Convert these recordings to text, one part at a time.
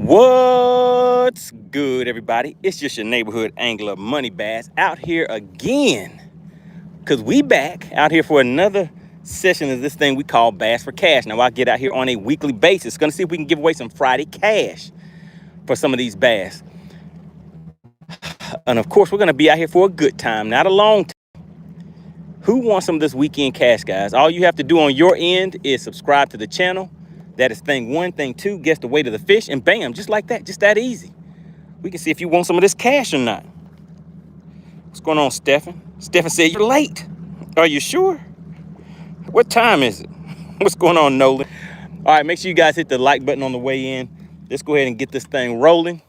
What's good, everybody? It's just your neighborhood angler, MoneyBass, out here again. Because we back out here for another session of this thing we call Bass for Cash. Now, I get out here on a weekly basis. Going to see if we can give away some Friday cash for some of these bass. And, of course, we're going to be out here for a good time, not a long time. Who wants some of this weekend cash, guys? All you have to do on your end is subscribe to the channel. That is thing one. Thing two, guess the weight of the fish, and bam, just like that, just that easy. We can see if you want some of this cash or not. What's going on, Stephen? Stephen said you're late. Are you sure? What time is it? What's going on, Nolan? All right, make sure you guys hit the like button on the way in. Let's go ahead and get this thing rolling.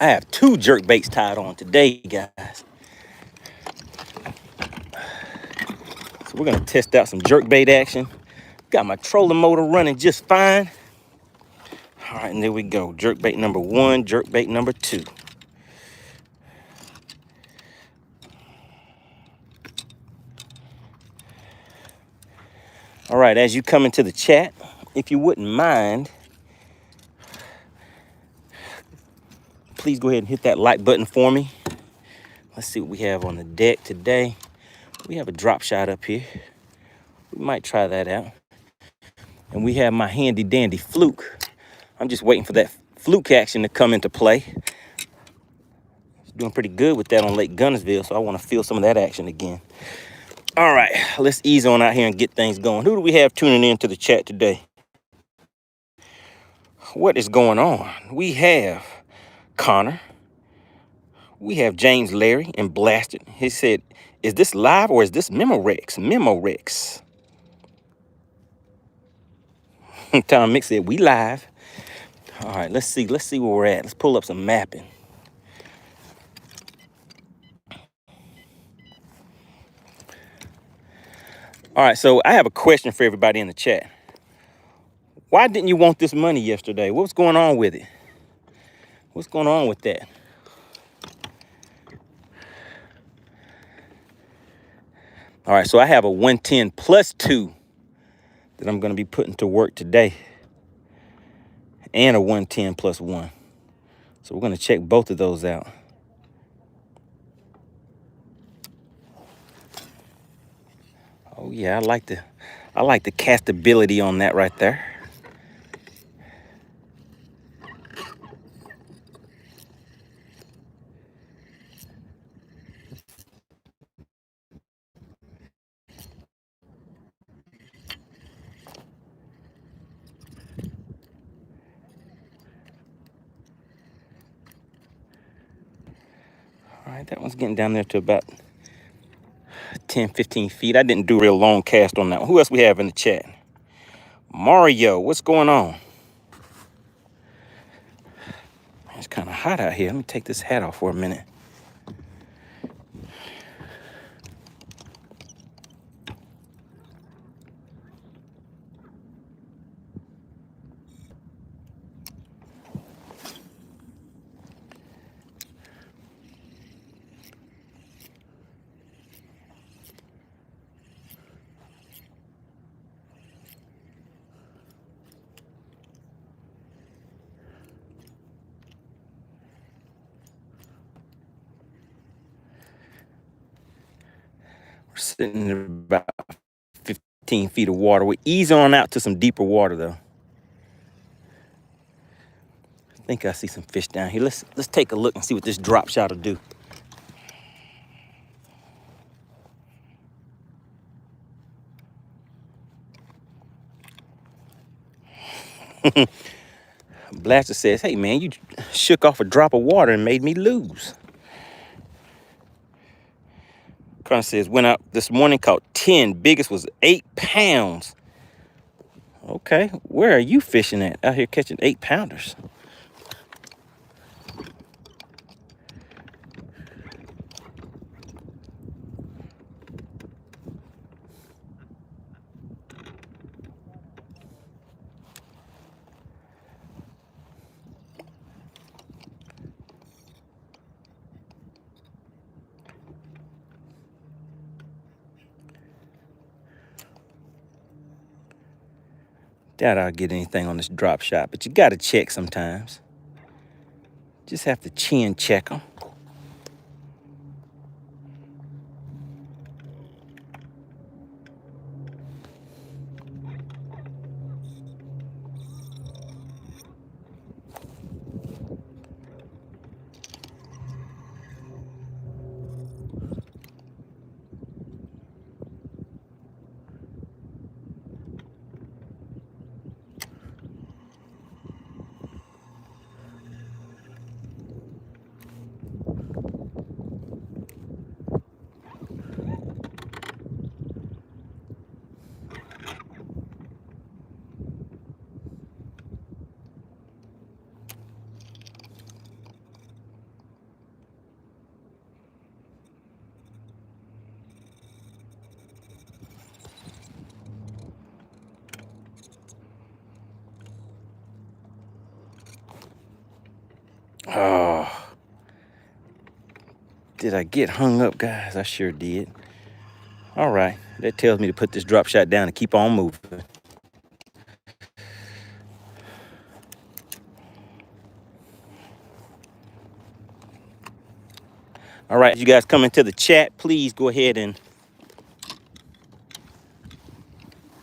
I have 2 jerk baits tied on today, guys. So we're gonna test out some jerk bait action. Got my trolling motor running just fine. All right, and there we go. Jerk bait number 1, jerk bait number 2. All right, as you come into the chat, if you wouldn't mind, please go ahead and hit that like button for me. Let's see what we have on the deck today. We have a drop shot up here. We might try that out. And we have my handy dandy fluke. I'm just waiting for that fluke action to come into play. Doing pretty good with that on Lake Gunnersville, so I want to feel some of that action again. All right, let's ease on out here and get things going. Who do we have tuning in to the chat today? What is going on? We have Connor. We have James Larry and Blasted. He said, is this live or is this Memorex? Memorex. Tom Mick said, we live. All right, let's see where we're at. Let's pull up some mapping. All right, so I have a question for everybody in the chat. Why didn't you want this money yesterday? What's going on with it? What's going on with that? All right, so I have a 110 plus 2 that I'm going to be putting to work today, and a 110 plus 1. So we're going to check both of those out. Oh yeah, I like the castability on that right there. All right, that one's getting down there to about 10, 15 feet. I didn't do a real long cast on that one. Who else we have in the chat? Mario, what's going on? It's kind of hot out here. Let me take this hat off for a minute. We're sitting at about 15 feet of water. We're easing on out to some deeper water, though. I think I see some fish down here. Let's take a look and see what this drop shot will do. Blaster says, hey man, you shook off a drop of water and made me lose. Connor says, went out this morning, caught 10. Biggest was 8 pounds. Okay, where are you fishing at? Out here catching 8-pounders. Doubt I'll get anything on this drop shot, but you gotta check sometimes. Just have to chin check them. Oh, did I get hung up, guys? I sure did. All right, that tells me to put this drop shot down and keep on moving. All right, you guys come into the chat, please go ahead and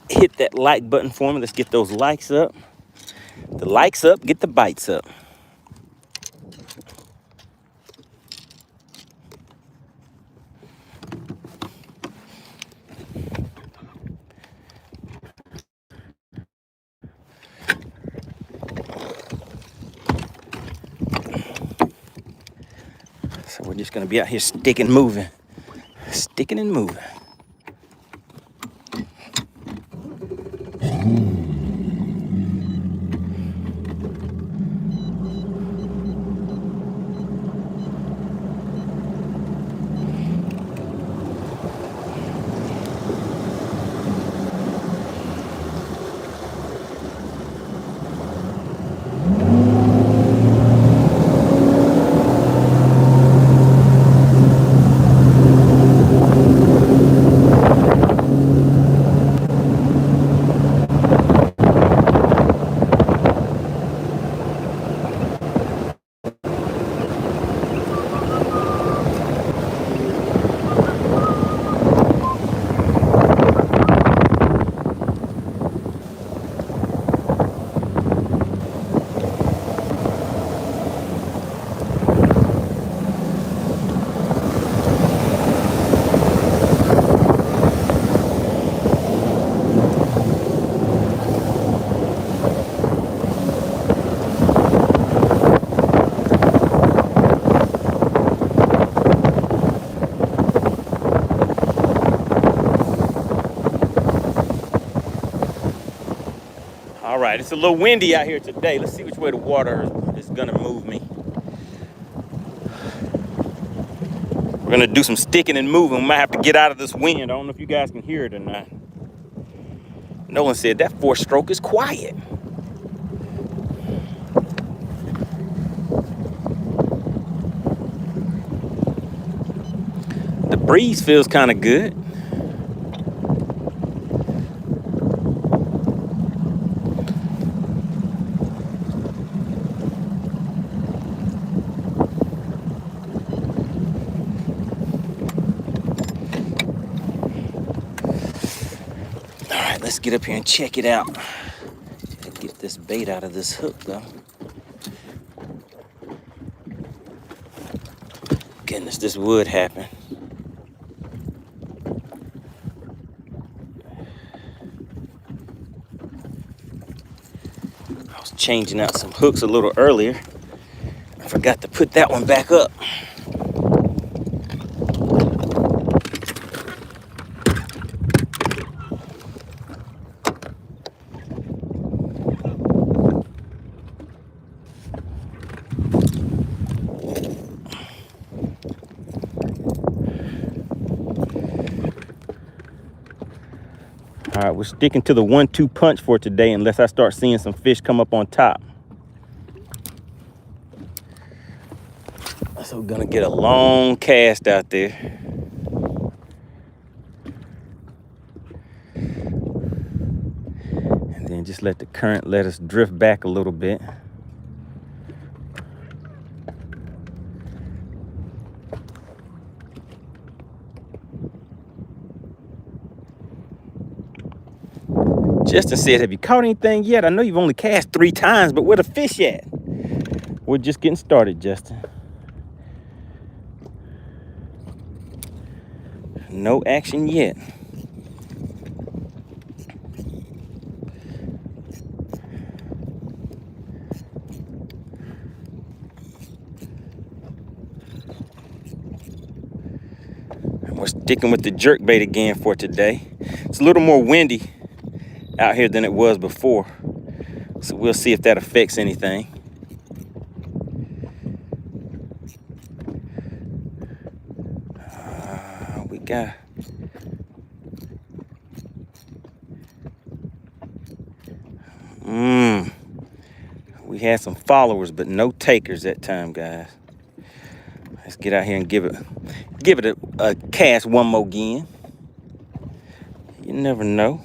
hit that like button for me. Let's get those likes up. The likes up, get the bites up. So we're just gonna be out here sticking and moving. Sticking and moving. All right, it's a little windy out here today. Let's see which way the water is gonna move me. We're gonna do some sticking and moving. We might have to get out of this wind. I don't know if you guys can hear it or not. Nolan said that 4-stroke is quiet. The breeze feels kind of good. Let's get up here and check it out. Get this bait out of this hook though. Goodness, this would happen. I was changing out some hooks a little earlier. I forgot to put that one back up. All right, we're sticking to the 1-2 punch for today unless I start seeing some fish come up on top. So we're gonna get a long cast out there. And then just let the current let us drift back a little bit. Justin says, have you caught anything yet? I know you've only cast 3 times, but where the fish at? We're just getting started, Justin. No action yet. And we're sticking with the jerkbait again for today. It's a little more windy out here than it was before, so we'll see if that affects anything. We got we had some followers but no takers that time, guys. Let's get out here and give it a cast one more again. You never know.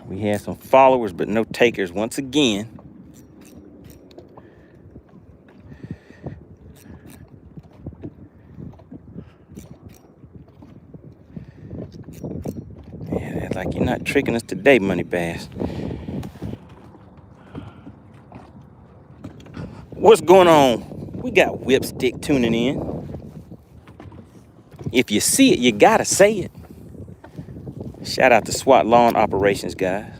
We had some followers, but no takers once again. Yeah, they're like, you're not tricking us today, MoneyBass. What's going on? We got Whipstick tuning in. If you see it, you gotta say it. Shout out to SWAT Lawn Operations, guys.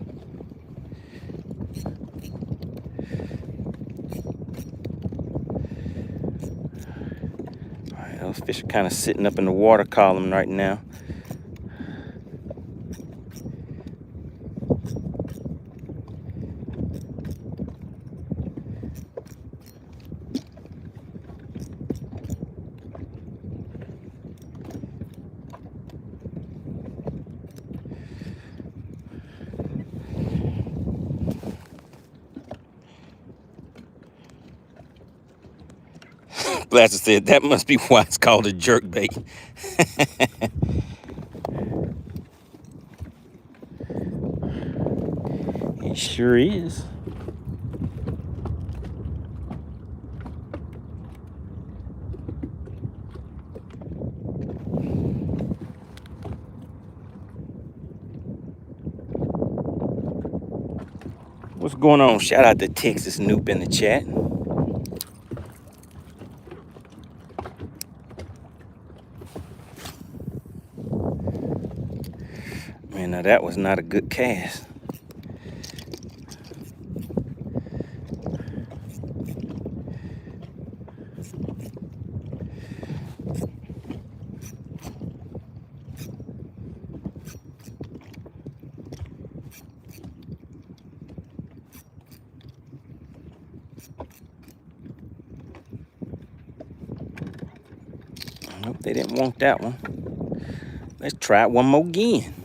All right, those fish are kind of sitting up in the water column right now. Blaster said, that must be why it's called a jerkbait. It sure is. What's going on? Shout out to Texas Noob in the chat. Man, now that was not a good cast. Nope, they didn't want that one. Let's try it one more again.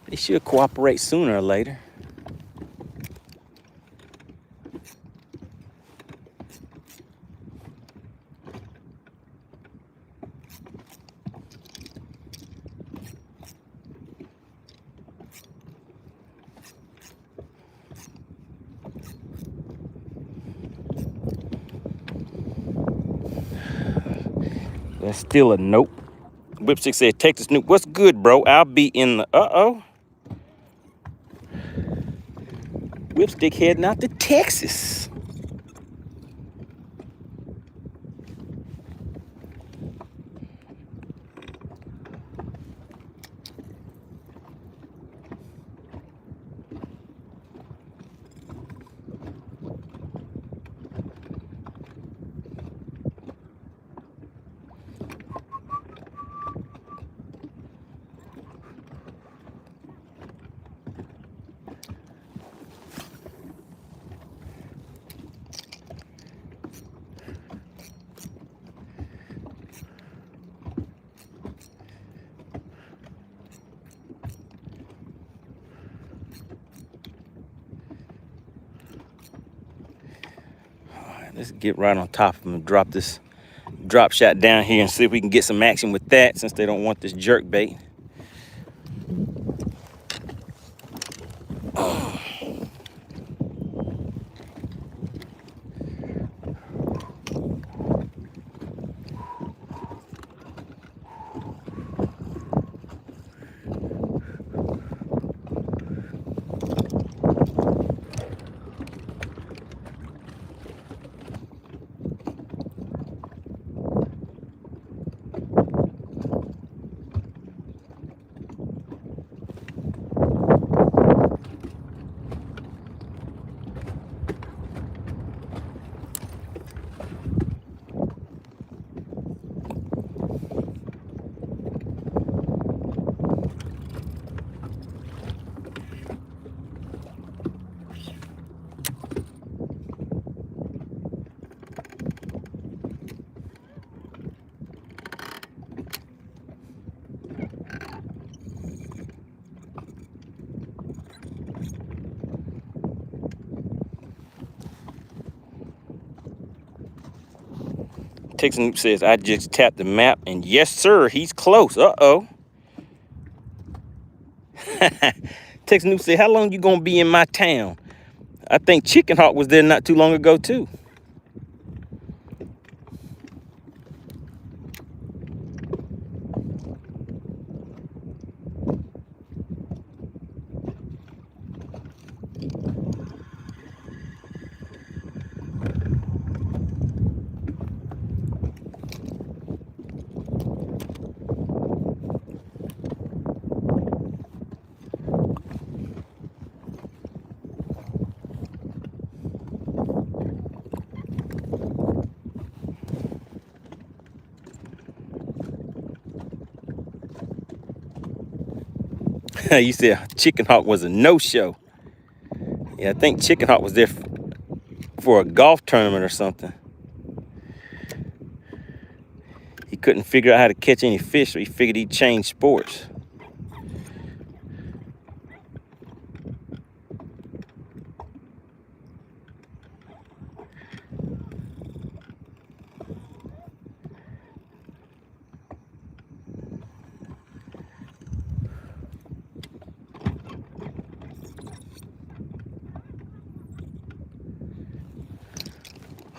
They should cooperate sooner or later. That's still a nope. Whipstick said, Texas Noob, what's good, bro? I'll be in the, Whipstick heading out to Texas. Let's get right on top of them and drop this drop shot down here and see if we can get some action with that, since they don't want this jerk bait. Texan says, I just tapped the map, and yes, sir, he's close. Uh-oh. Texan said, how long you gonna be in my town? I think Chicken Hawk was there not too long ago, too. You said Chicken Hawk was a no-show. Yeah, I think Chicken Hawk was there for a golf tournament or something. He couldn't figure out how to catch any fish, so he figured he'd change sports.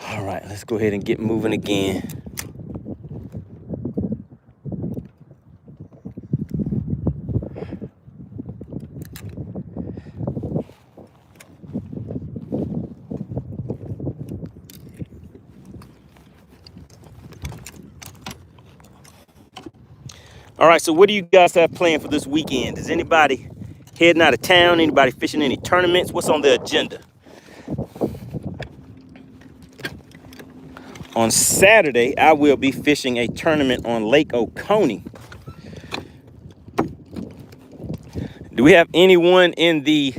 All right, let's go ahead and get moving again. All right, so what do you guys have planned for this weekend? Is anybody heading out of town? Anybody fishing any tournaments? What's on the agenda? On Saturday, I will be fishing a tournament on Lake Oconee. Do we have anyone in the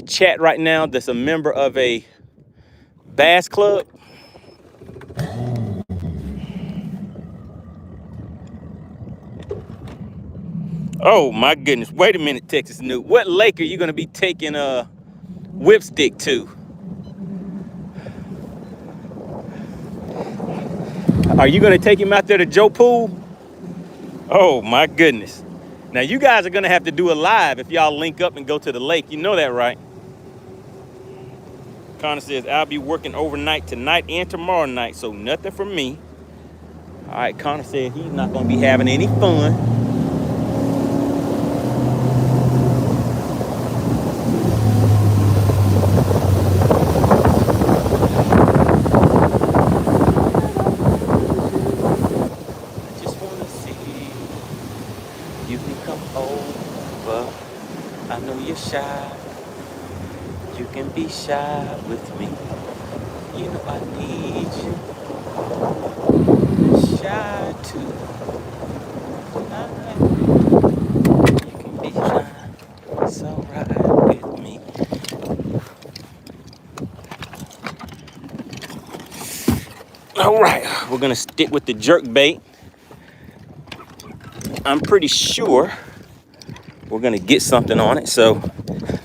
chat right now that's a member of a bass club? Oh my goodness, wait a minute, Texas Newt. What lake are you gonna be taking a whipstick to? Are you gonna take him out there to Joe Pool? Oh my goodness. Now you guys are gonna have to do a live if y'all link up and go to the lake. You know that, right? Connor says, I'll be working overnight tonight and tomorrow night, so nothing from me. All right, Connor said he's not gonna be having any fun. Shy, you can be shy with me. You know I need you. Shy too. You can be shy. It's alright with me. All right, we're gonna stick with the jerk bait. I'm pretty sure we're gonna get something on it, so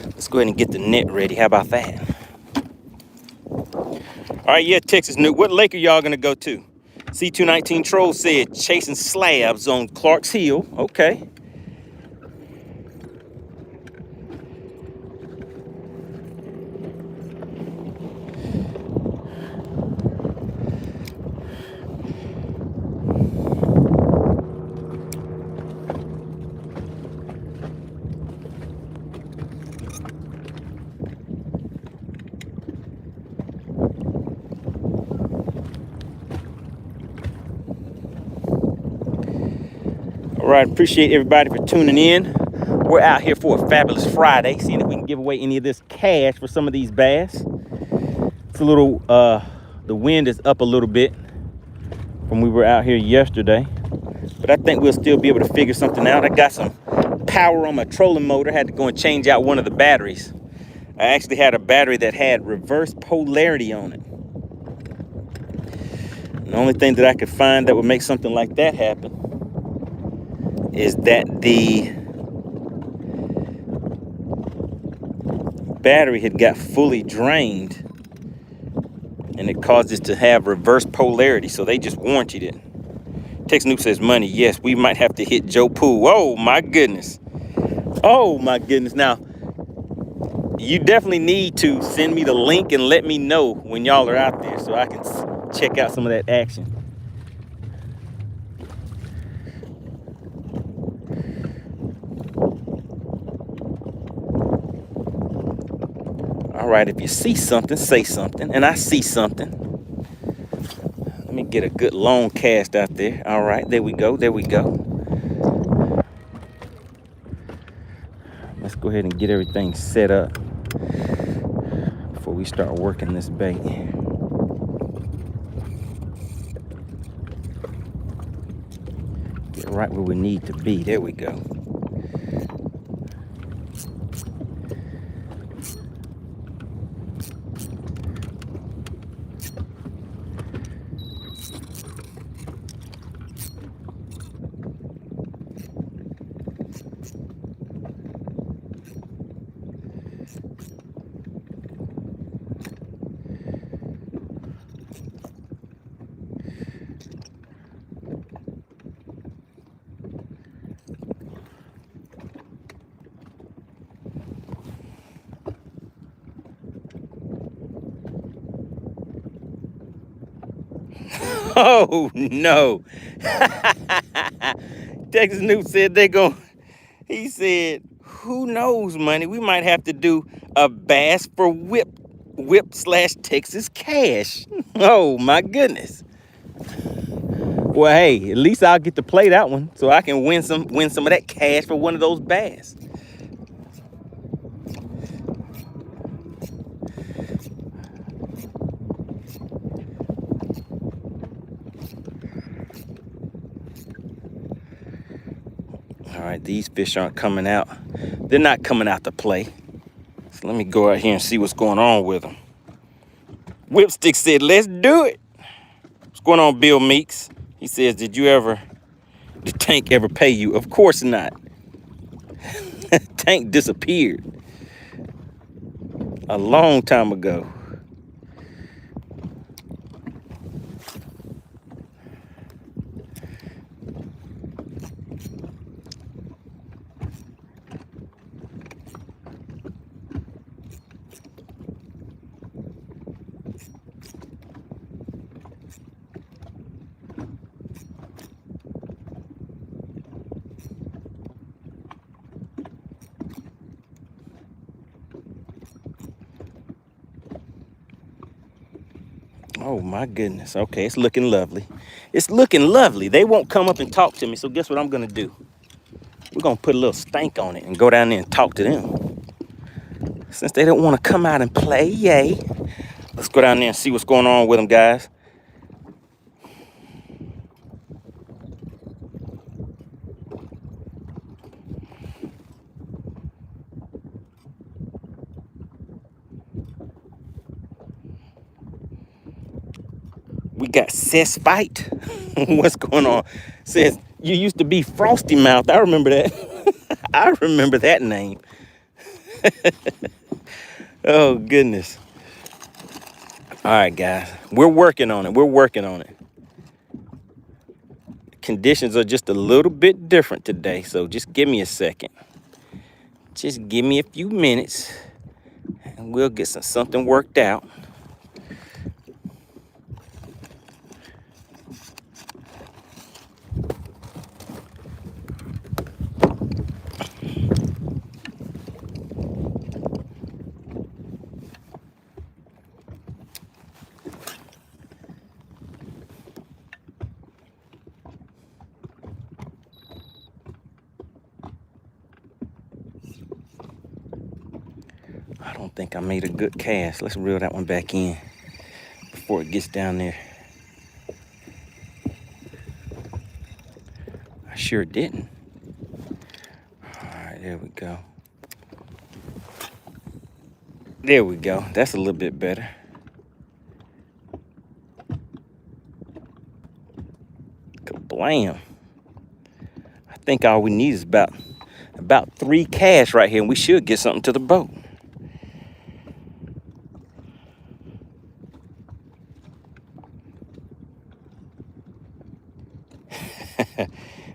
let's go ahead and get the net ready. How about that? All right, yeah, Texas Nuke. What lake are y'all gonna go to? C219 Troll said chasing slabs on Clark's Hill. Okay. All right, appreciate everybody for tuning in. We're out here for a fabulous Friday, seeing if we can give away any of this cash for some of these bass. It's a little, the wind is up a little bit from we were out here yesterday, but I think we'll still be able to figure something out. I got some power on my trolling motor, had to go and change out one of the batteries. I actually had a battery that had reverse polarity on it. The only thing that I could find that would make something like that happen is that the battery had got fully drained and it caused it to have reverse polarity, so they just warranted it. Tex Noob says money. Yes, we might have to hit Joe Pool. Oh my goodness. Oh my goodness. Now, you definitely need to send me the link and let me know when y'all are out there so I can check out some of that action. All right, if you see something, say something. And I see something. Let me get a good long cast out there. All right, there we go. There we go. Let's go ahead and get everything set up before we start working this bait. Get right where we need to be. There we go. Oh no. Texas Noob said he said, who knows, money? We might have to do a bass for whip/Texas cash. Oh my goodness. Well, hey, at least I'll get to play that one so I can win some of that cash for one of those bass. All right, these fish aren't coming out. They're not coming out to play. So let me go out here and see what's going on with them. Whipstick said, let's do it. What's going on, Bill Meeks? He says, did Tank ever pay you? Of course not. Tank disappeared a long time ago. Oh my goodness. Okay, it's looking lovely. It's looking lovely. They won't come up and talk to me, so guess what I'm gonna do? We're gonna put a little stank on it and go down there and talk to them. Since they don't want to come out and play, yay. Let's go down there and see what's going on with them, guys. We got Cess Fight. What's going on? Says, you used to be Frosty Mouth. I remember that. I remember that name. Oh, goodness. All right, guys, we're working on it. We're working on it. Conditions are just a little bit different today, so just give me a second. Just give me a few minutes, and we'll get something worked out. I don't think I made a good cast. Let's reel that one back in before it gets down there. I sure didn't. All right, there we go. There we go. That's a little bit better. Kablam. I think all we need is about 3 casts right here, and we should get something to the boat.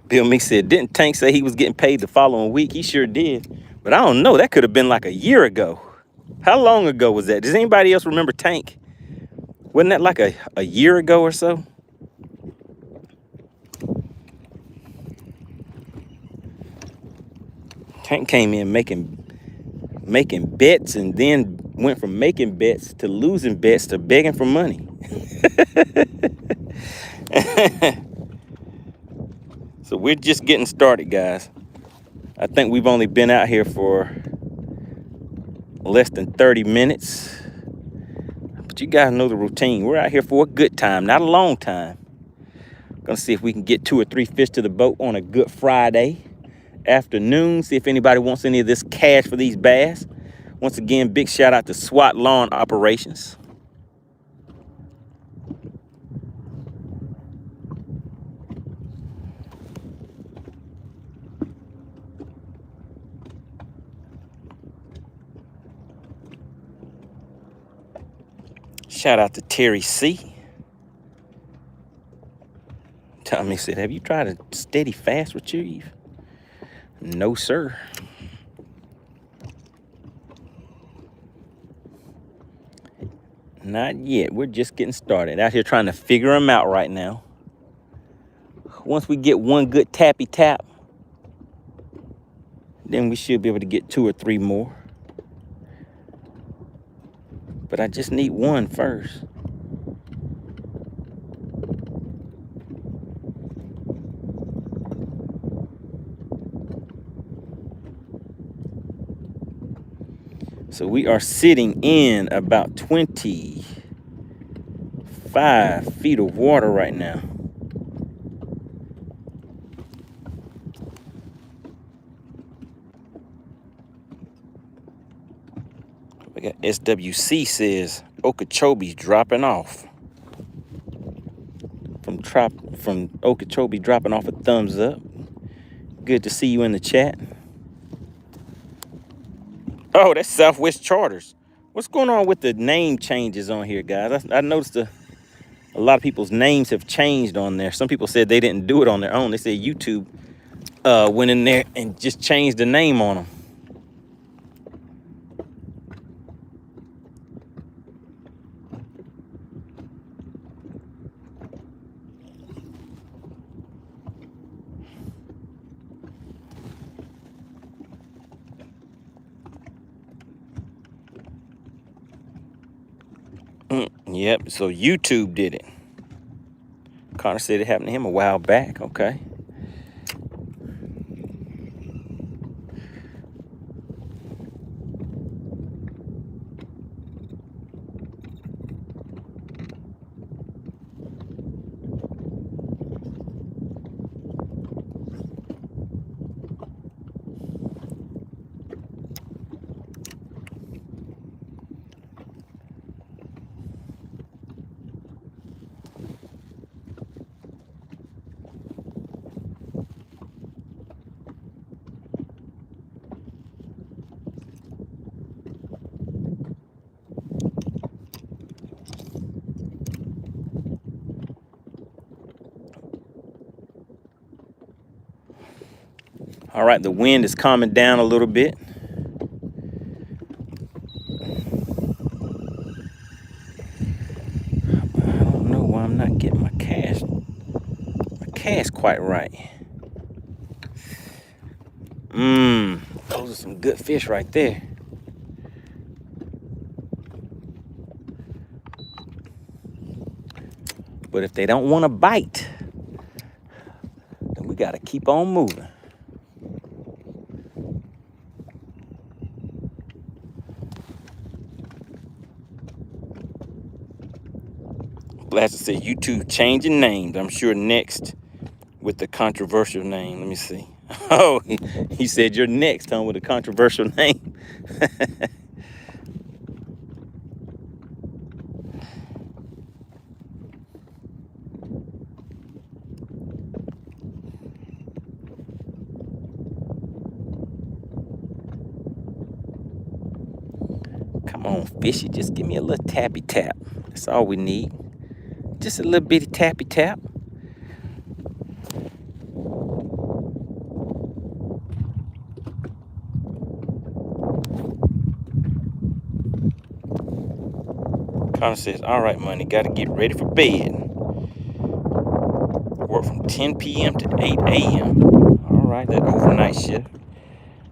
Bill Meek said, didn't Tank say he was getting paid the following week? He sure did. But I don't know. That could have been like a year ago. How long ago was that? Does anybody else remember Tank? Wasn't that like a year ago or so? Tank came in making bets and then went from making bets to losing bets to begging for money. So we're just getting started, guys. I think we've only been out here for less than 30 minutes. But you guys know the routine. We're out here for a good time, not a long time. Gonna see if we can get 2 or 3 fish to the boat on a good Friday afternoon. See if anybody wants any of this cash for these bass. Once again, big shout out to SWAT Lawn Operations. Shout out to Terry C. Tommy said, have you tried a steady fast retrieve? No, sir. Not yet. We're just getting started. Out here trying to figure them out right now. Once we get one good tappy tap, then we should be able to get 2 or 3 more. But I just need one first. So we are sitting in about 25 feet of water right now. We got SWC says Okeechobee's dropping off. From Okeechobee dropping off a thumbs up. Good to see you in the chat. Oh, that's Southwest Charters. What's going on with the name changes on here, guys? I noticed a lot of people's names have changed on there. Some people said they didn't do it on their own. They said YouTube went in there and just changed the name on them. Yep, so YouTube did it. Connor said it happened to him a while back. Okay. All right, the wind is calming down a little bit. I don't know why I'm not getting my cast quite right. Those are some good fish right there. But if they don't want to bite, then we got to keep on moving. Blaster said YouTube changing names. I'm sure next with the controversial name. Let me see. Oh, he said you're next, huh, with a controversial name. Come on, fishy, just give me a little tappy tap. That's all we need. Just a little bitty tappy tap. Connor says, all right, money, got to get ready for bed. Work from 10 p.m. to 8 a.m. All right, that overnight shift.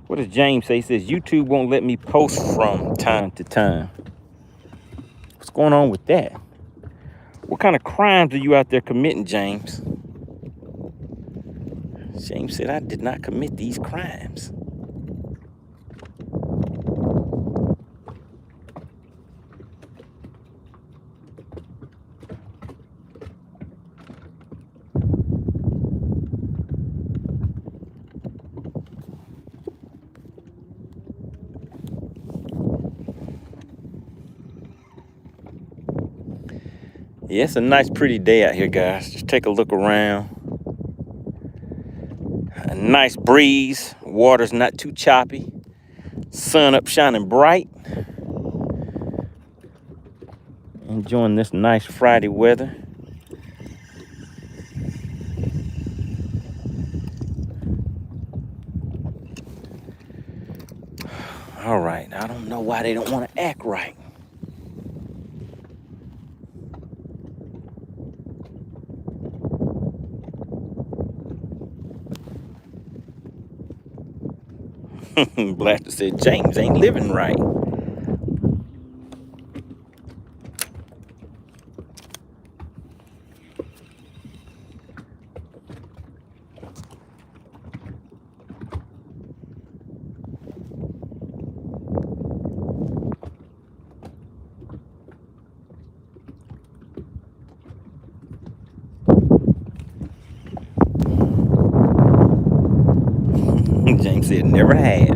What does James say? He says, YouTube won't let me post from time to time. What's going on with that? What kind of crimes are you out there committing, James? James said, I did not commit these crimes. Yeah, it's a nice, pretty day out here, guys. Just take a look around. A nice breeze. Water's not too choppy. Sun up shining bright. Enjoying this nice Friday weather. All right, I don't know why they don't want to act right. Blaster said, James ain't living right. James said, never have.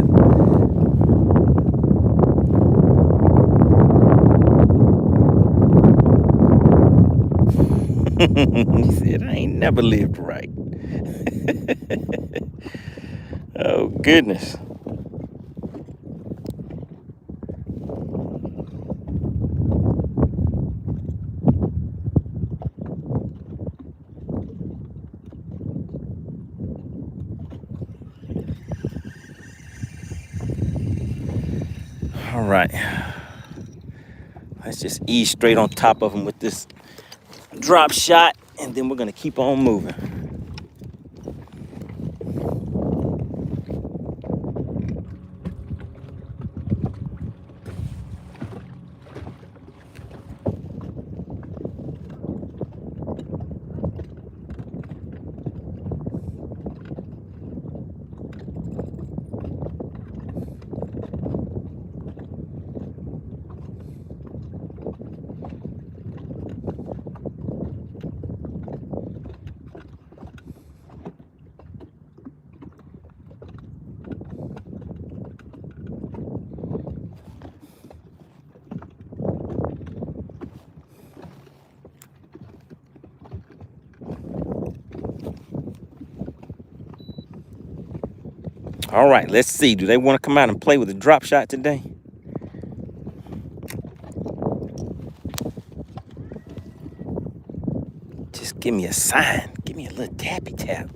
He said, I ain't never lived right. Oh, goodness. All right. Let's just ease straight on top of him with this drop shot, and then we're going to keep on moving. All right, let's see. Do they want to come out and play with a drop shot today? Just give me a sign. Give me a little tappy tap.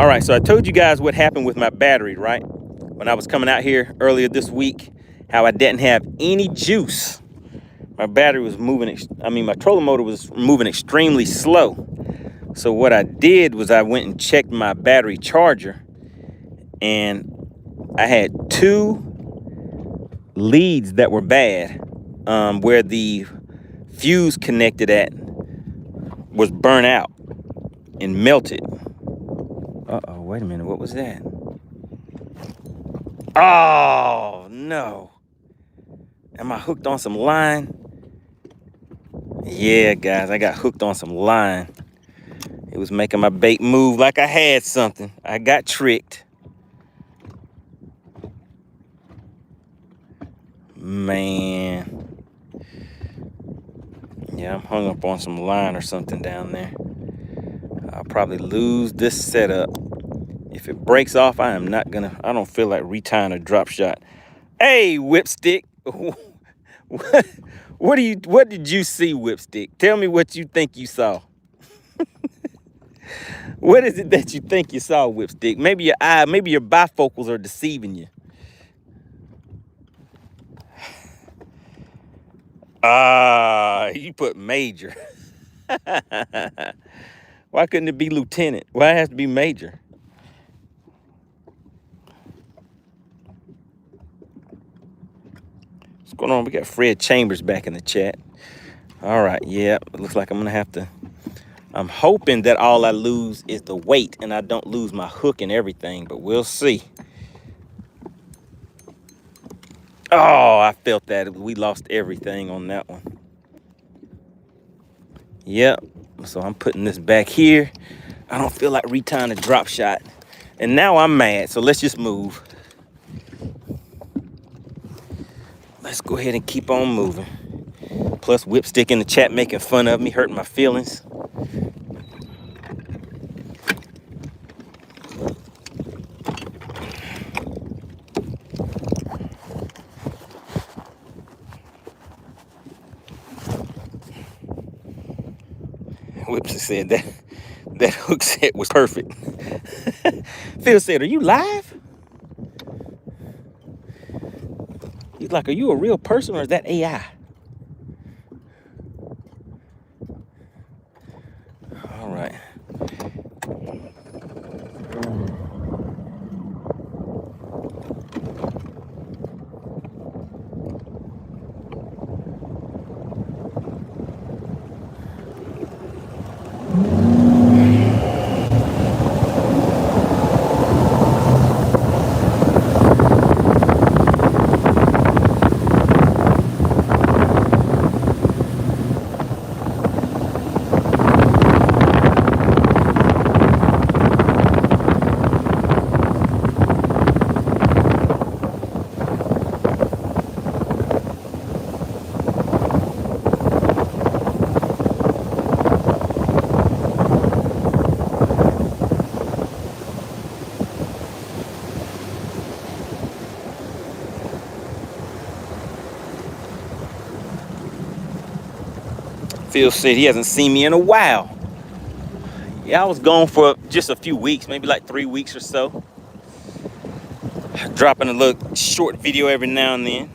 All right, so I told you guys what happened with my battery, right? When I was coming out here earlier this week, how I didn't have any juice. My battery was moving, my trolling motor was moving extremely slow. So what I did was I went and checked my battery charger, and I had 2 leads that were bad, where the fuse connected at was burnt out and melted. Uh-oh, wait a minute, what was that? Oh, no. Am I hooked on some line? Yeah, guys, I got hooked on some line. It was making my bait move like I had something. I got tricked. Man. Yeah, I'm hung up on some line or something down there. I'll probably lose this setup. If it breaks off, I don't feel like retying a drop shot. Hey, Whipstick. What did you see, Whipstick? Tell me what you think you saw. What is it that you think you saw, Whipstick? Maybe your bifocals are deceiving you. You put major. Why couldn't it be lieutenant? Why it has to be major? What's going on? We got Fred Chambers back in the chat. All right, yeah, it looks like I'm gonna have to. I'm hoping that all I lose is the weight and I don't lose my hook and everything, but we'll see. Oh, I felt that. We lost everything on that one. Yep. So I'm putting this back here. I don't feel like retying a drop shot. And now I'm mad, so let's just move. Let's go ahead and keep on moving. Plus Whipstick in the chat making fun of me, hurting my feelings. Whipstick said that hook set was perfect. Phil said, "Are you live?" He's like, "Are you a real person or is that AI?" All right. Phil said he hasn't seen me in a while. Yeah, I was gone for just a few weeks, maybe like 3 weeks or so. Dropping a little short video every now and then.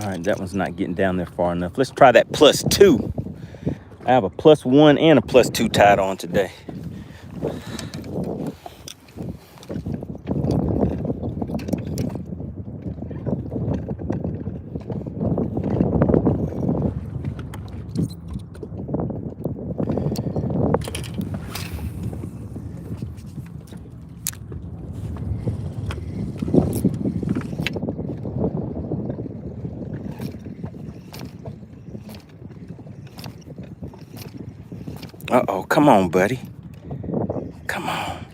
All right, that one's not getting down there far enough. Let's try that +2. I have a +1 and a +2 tied on today. Uh-oh, come on, buddy. Come on.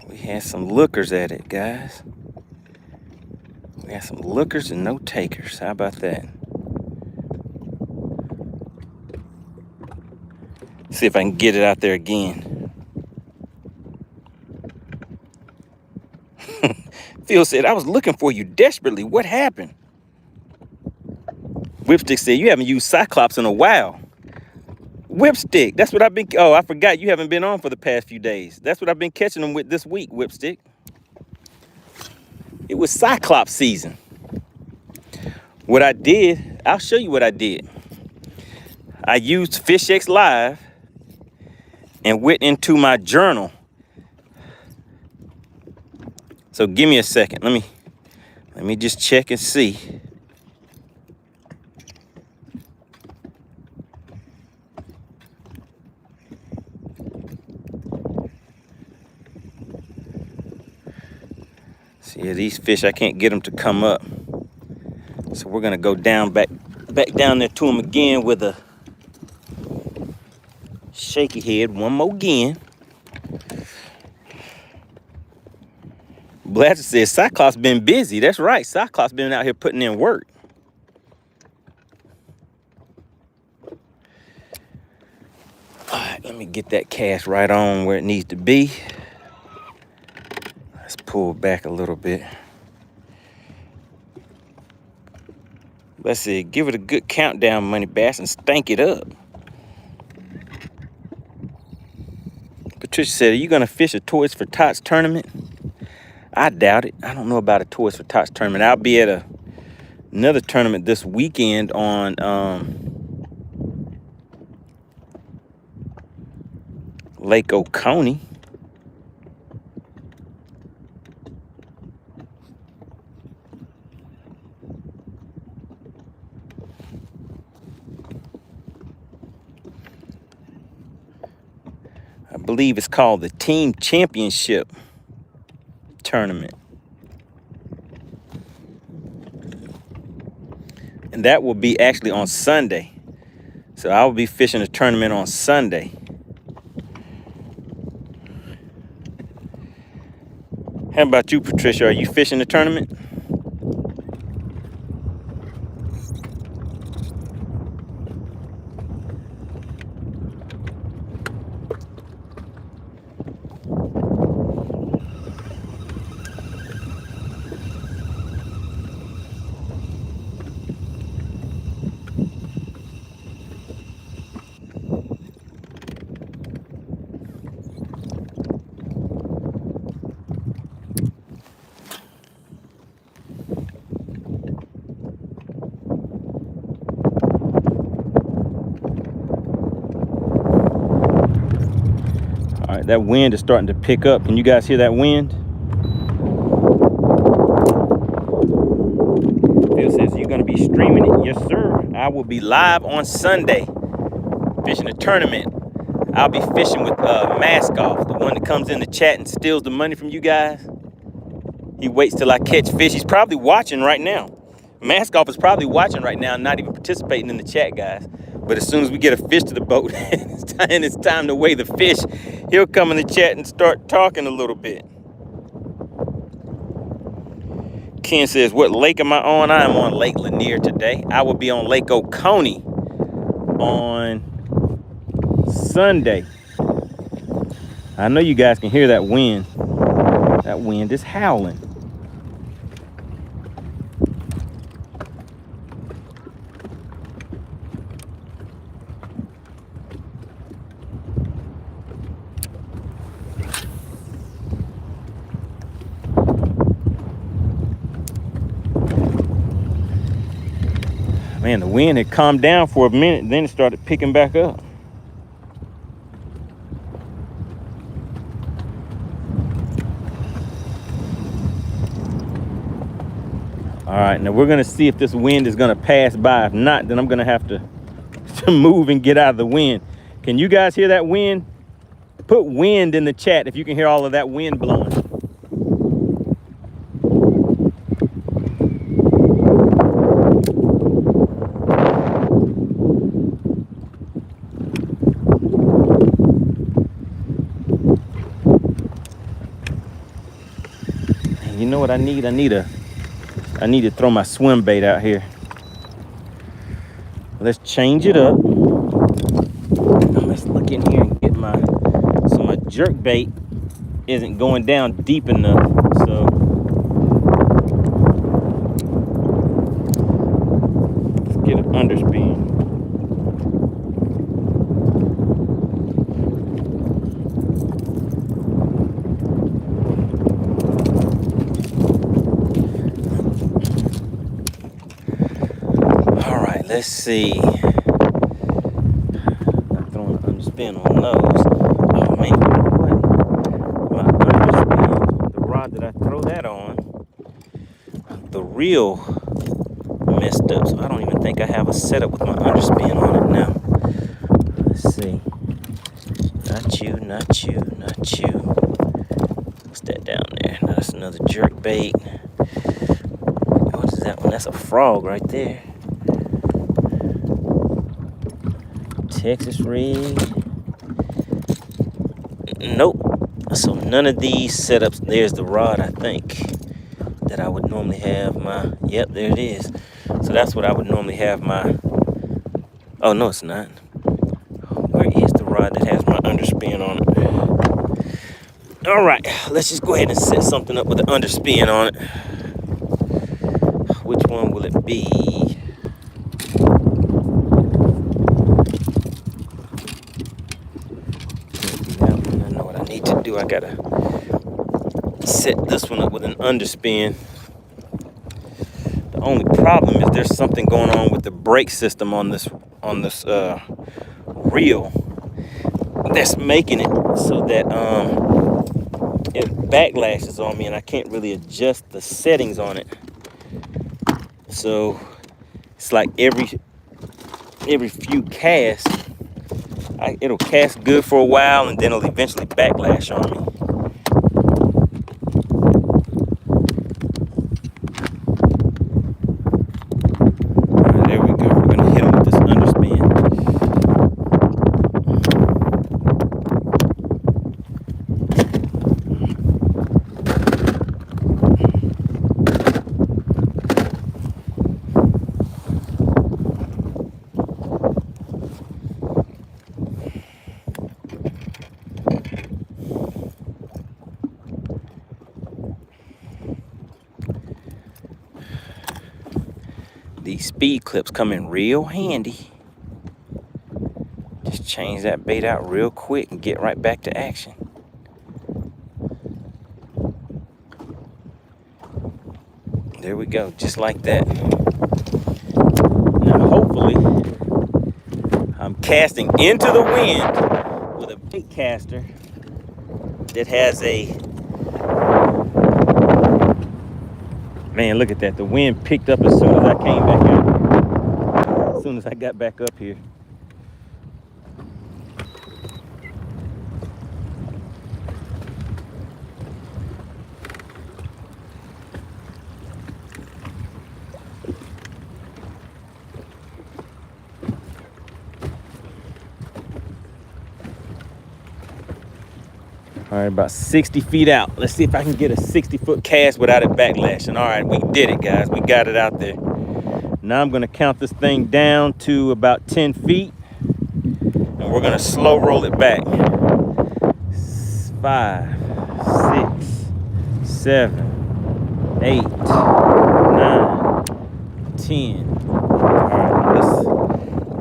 We had some lookers at it, guys. We had some lookers and no takers. How about that? See if I can get it out there again. Phil said, I was looking for you desperately. What happened? Whipstick said, you haven't used Cyclops in a while. Whipstick, that's what I've been, oh, I forgot you haven't been on for the past few days. That's what I've been catching them with this week, Whipstick. It was Cyclops season. What I did, I'll show you what I did. I used FishXLive and went into my journal. So give me a second. Let me just check and see. See, these fish, I can't get them to come up. So we're gonna go down back down there to them again with a shaky head one more again. Blaster says Cyclops been busy. That's right. Cyclops been out here putting in work. All right, let me get that cast right on where it needs to be. Let's pull back a little bit. Let's see, give it a good countdown, MoneyBass, and stank it up. Patricia said, are you gonna fish a Toys for Tots tournament? I doubt it. I don't know about a Toys for Tots tournament. I'll be at another tournament this weekend on Lake Oconee. I believe it's called the Team Championship Tournament. And that will be actually on Sunday. So I will be fishing a tournament on Sunday. How about you, Patricia? Are you fishing the tournament? All right, that wind is starting to pick up. Can you guys hear that wind? Phil says, you're going to be streaming it? Yes, sir. I will be live on Sunday fishing a tournament. I'll be fishing with Mask Off, the one that comes in the chat and steals the money from you guys. He waits till I catch fish. He's probably watching right now. Mask Off is probably watching right now, not even participating in the chat, guys. But as soon as we get a fish to the boat and it's time to weigh the fish, he'll come in the chat and start talking a little bit. Ken says, what lake am I on? I am on Lake Lanier today. I will be on Lake Oconee on Sunday. I know you guys can hear that wind. That wind is howling. Man, the wind had calmed down for a minute, then it started picking back up. All right, now we're gonna see if this wind is gonna pass by. If not, then I'm gonna have to move and get out of the wind. Can you guys hear that wind? Put wind in the chat if you can hear all of that wind blowing. You know what I need? I need to throw my swim bait out here. Let's change it up. Let's look in here and get my jerk bait isn't going down deep enough. So let's get an underspin. Let's see. I'm throwing an underspin on those. Oh man, you know what? My underspin, the rod that I throw that on, the reel messed up. So I don't even think I have a setup with my underspin on it now. Let's see. Not you, not you, not you. What's that down there? Now that's another jerk bait. What is that one? That's a frog right there. Texas rig. Nope. So none of these setups. There's the rod, I think, that I would normally have my. Yep, there it is. So that's what I would normally have my. Oh no, it's not. Where is the rod that has my underspin on it? All right, let's just go ahead and set something up with the underspin on it. Which one will it be? I gotta set this one up with an underspin. The only problem is there's something going on with the brake system on this reel that's making it so that it backlashes on me, and I can't really adjust the settings on it. So it's like every few casts, it'll cast good for a while, and then it'll eventually backlash on me. All right, there we go. We're gonna hit him with this underspin. These speed clips come in real handy. Just change that bait out real quick and get right back to action. There we go, just like that. Now hopefully I'm casting into the wind with a bait caster that has a. Man, look at that. The wind picked up as soon as I came back out. As soon as I got back up here. All right, about 60 feet out. Let's see if I can get a 60-foot cast without it backlashing. All right, we did it, guys. We got it out there. Now I'm gonna count this thing down to about 10 feet, and we're gonna slow roll it back. 5, 6, 7, 8, 9, 10. All right, let's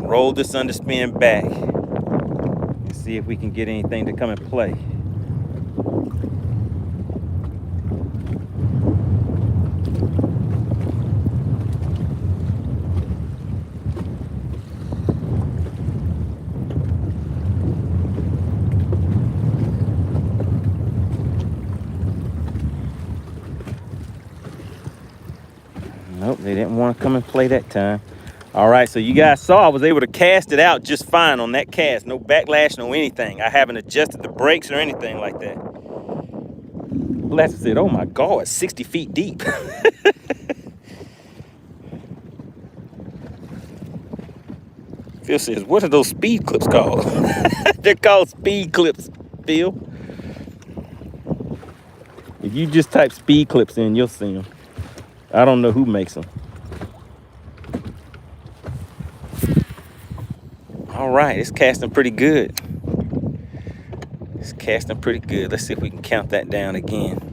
roll this underspin back and see if we can get anything to come and play. They didn't want to come and play that time. All right, so you guys saw I was able to cast it out just fine on that cast. No backlash, no anything. I haven't adjusted the brakes or anything like that. Bless said, oh my God, 60 feet deep. Phil says, what are those speed clips called? They're called speed clips, Phil. If you just type speed clips in, you'll see them. I don't know who makes them. All right, it's casting pretty good. It's casting pretty good. Let's see if we can count that down again.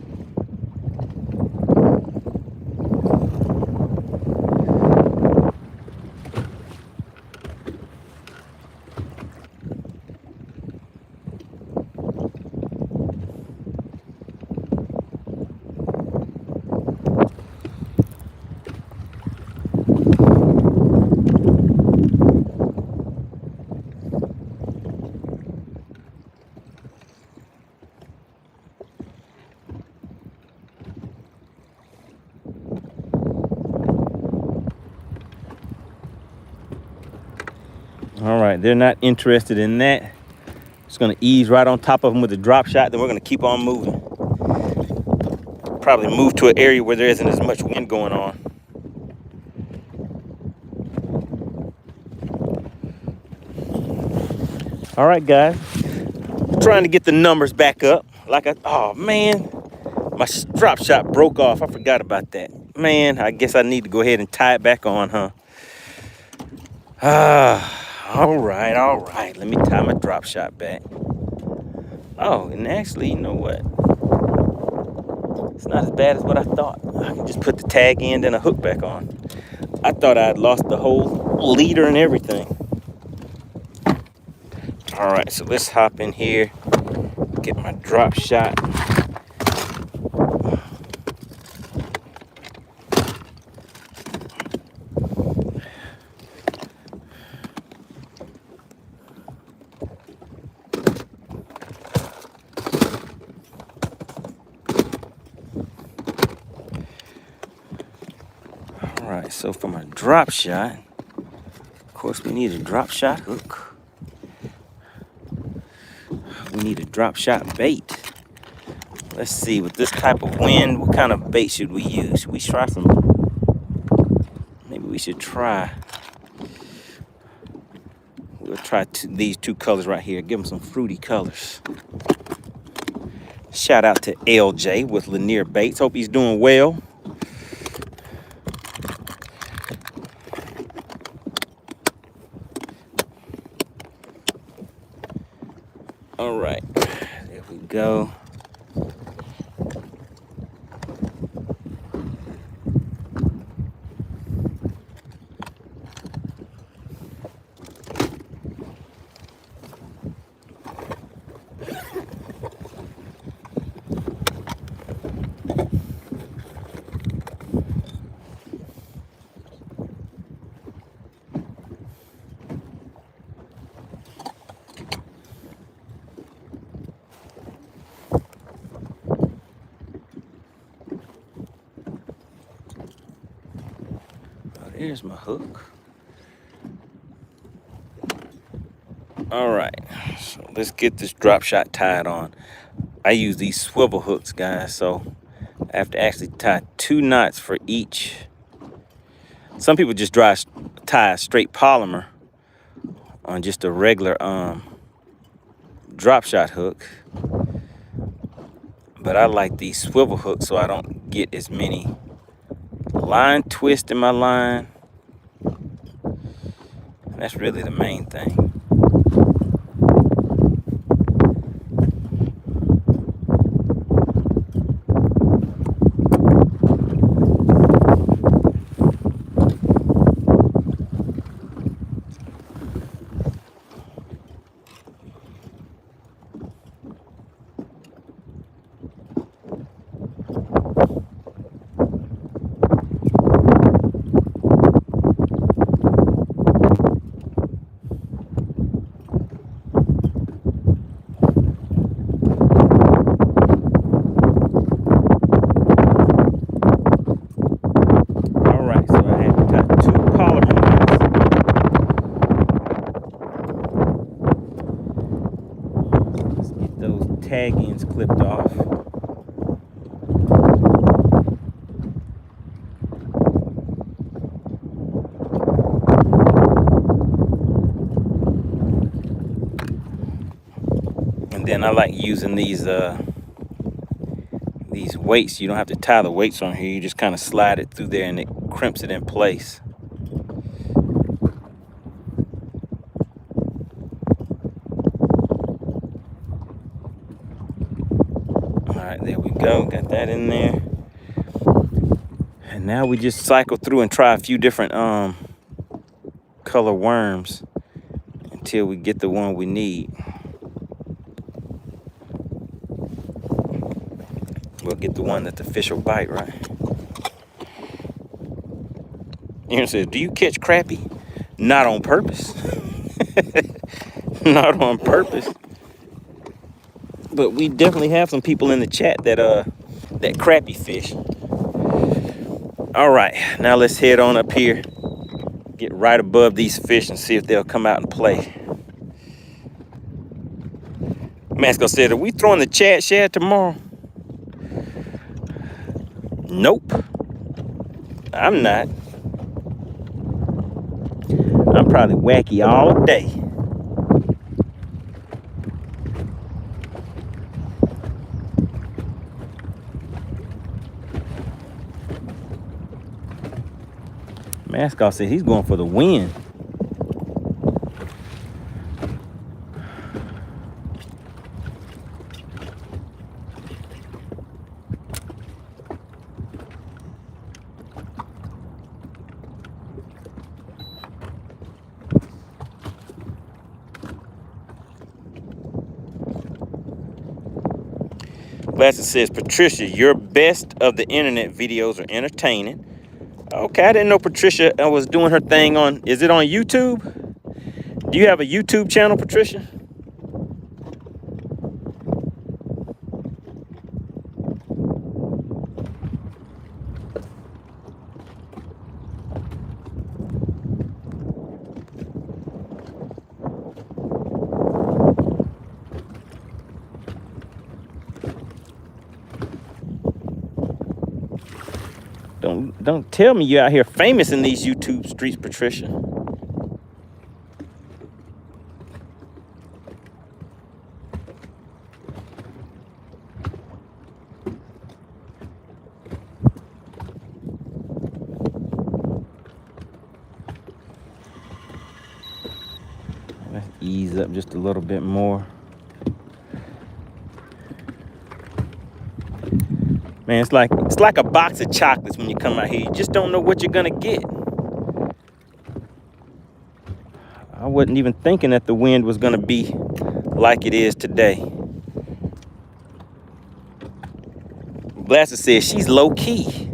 All right, they're not interested in that. Just gonna ease right on top of them with a drop shot, then we're gonna keep on moving. Probably move to an area where there isn't as much wind going on. All right, guys, trying to get the numbers back up. Oh man, my drop shot broke off. I forgot about that. Man, I guess I need to go ahead and tie it back on, huh? All right. Let me tie my drop shot back. Oh, and actually, you know what? It's not as bad as what I thought. I can just put the tag end and a hook back on. I thought I'd lost the whole leader and everything. All right, so let's hop in here, get my drop shot. All right, so for my drop shot, of course we need a drop shot hook. We need a drop shot bait. Let's see, with this type of wind, what kind of bait should we use? Should we try some? Maybe we should try. We'll try these two colors right here. Give them some fruity colors. Shout out to LJ with Lanier Baits. Hope he's doing well. All right, there we go. Here's my hook. All right, so let's get this drop shot tied on. I use these swivel hooks, guys, so I have to actually tie 2 knots for each. Some people just tie a straight polymer on just a regular drop shot hook, but I like these swivel hooks so I don't get as many line twist in my line. That's really the main thing. those tag ends clipped off. And then I like using these weights. You don't have to tie the weights on here. You just kind of slide it through there and it crimps it in place. All right, there we go. Got that in there. And now we just cycle through and try a few different color worms until we get the one we need. We'll get the one that the fish will bite, right? Aaron says, do you catch crappie? Not on purpose. Not on purpose. But we definitely have some people in the chat that crappie fish. All right, now let's head on up here. Get right above these fish and see if they'll come out and play. Masco said, are we throwing the chat share tomorrow? Nope. I'm not. I'm probably wacky all day. Mascot said he's going for the win. Glasses says, Patricia, your best of the internet videos are entertaining. Okay, I didn't know Patricia was doing her thing on, is it on YouTube? Do you have a YouTube channel, Patricia? Don't tell me you're out here famous in these YouTube streets, Patricia. Let's ease up just a little bit more. Man, it's like a box of chocolates when you come out here. You just don't know what you're gonna get. I wasn't even thinking that the wind was gonna be like it is today. Blaster says she's low key.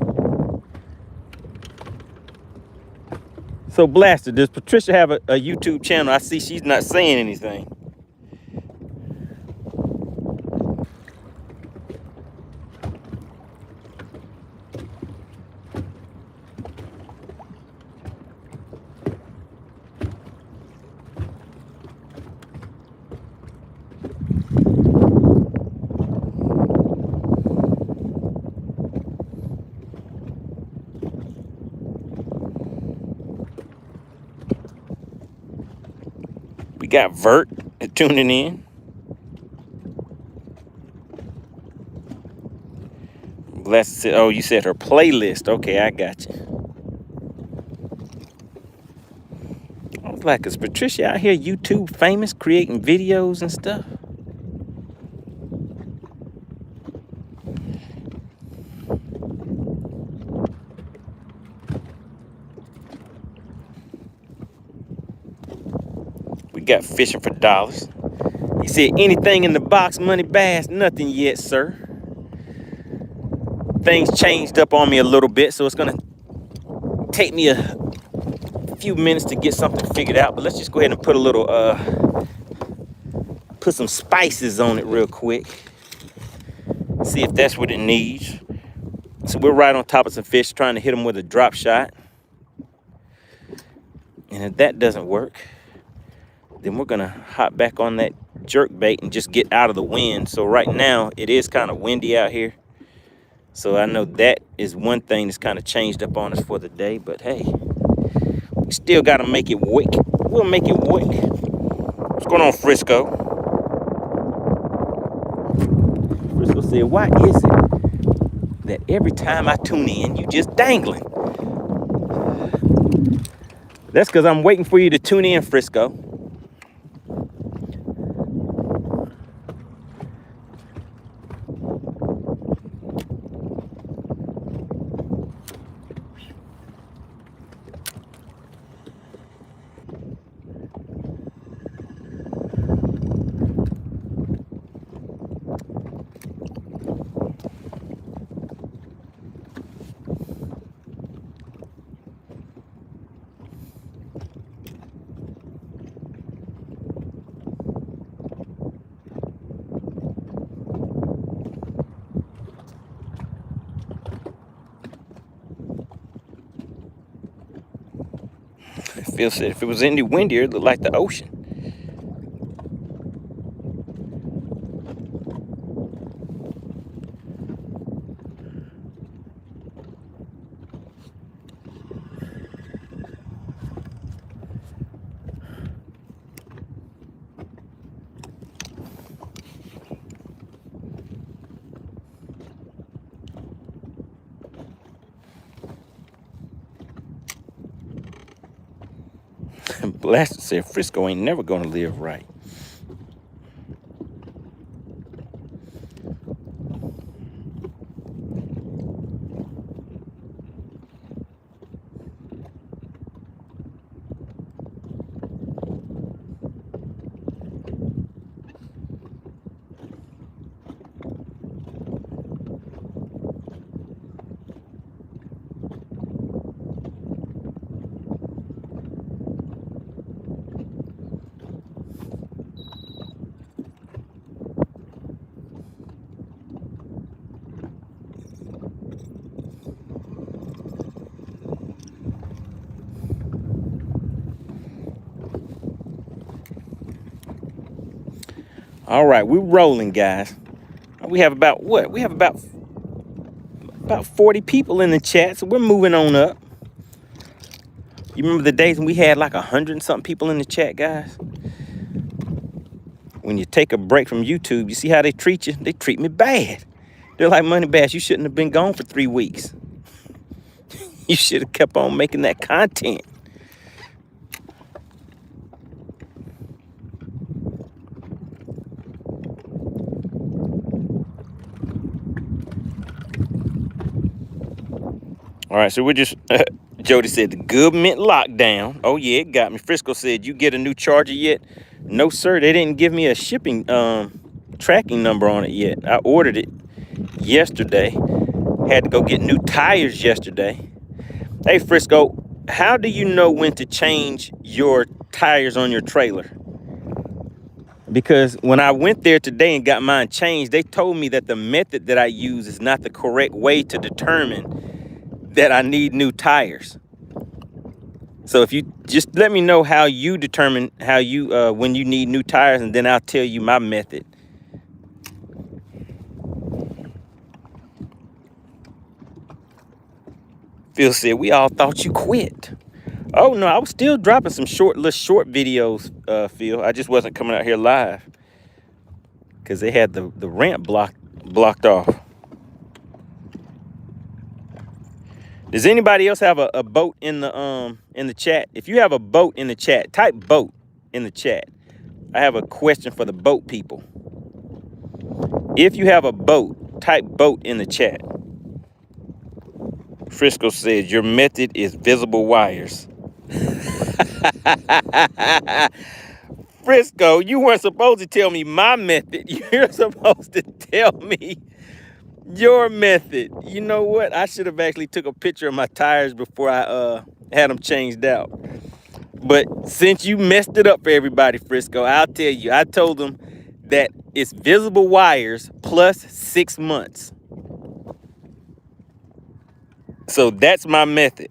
So Blaster, does Patricia have a YouTube channel? I see she's not saying anything. We got Vert tuning in. Blessed said, oh, you said her playlist. Okay, I got you. I was like, is Patricia out here YouTube famous, creating videos and stuff? We got fishing for dollars. He said, anything in the box, MoneyBass? Nothing yet, sir. Things changed up on me a little bit, so it's gonna take me a few minutes to get something figured out. But let's just go ahead and put a little, put some spices on it real quick. See if that's what it needs. So we're right on top of some fish, trying to hit them with a drop shot. And if that doesn't work, then we're gonna hop back on that jerk bait and just get out of the wind. So right now it is kind of windy out here. So I know that is one thing that's kind of changed up on us for the day. But hey, we still got to make it work. We'll make it work. What's going on, Frisco? Frisco said, why is it that every time I tune in, you just dangling? That's because I'm waiting for you to tune in, Frisco. Phil said if it was any windier, it looked like the ocean. Blaster said Frisco ain't never gonna live right. All right, we're rolling, guys. We have about what? We have about 40 people in the chat, so we're moving on up. You remember the days when we had like 100 and something people in the chat, guys? When you take a break from YouTube, you see how they treat you? They treat me bad. They're like, MoneyBass, you shouldn't have been gone for 3 weeks. You should have kept on making that content. All right, so we're just, Jody said the government lockdown. Oh yeah, it got me. Frisco said, you get a new charger yet? No, sir, they didn't give me a shipping tracking number on it yet. I ordered it yesterday. Had to go get new tires yesterday. Hey, Frisco, how do you know when to change your tires on your trailer? Because when I went there today and got mine changed, they told me that the method that I use is not the correct way to determine that I need new tires. So if you just let me know how you determine how you when you need new tires, and then I'll tell you my method. Phil said we all thought you quit. Oh no, I was still dropping some short videos, Phil. I just wasn't coming out here live because they had the ramp blocked off. Does anybody else have a boat in the chat? If you have a boat in the chat, type boat in the chat. I have a question for the boat people. If you have a boat, type boat in the chat. Frisco says your method is visible wires. Frisco, you weren't supposed to tell me my method. You're supposed to tell me your method. You know what? I should have actually took a picture of my tires before I had them changed out. But since you messed it up for everybody, Frisco, I'll tell you. I told them that it's visible wires plus 6 months. So that's my method.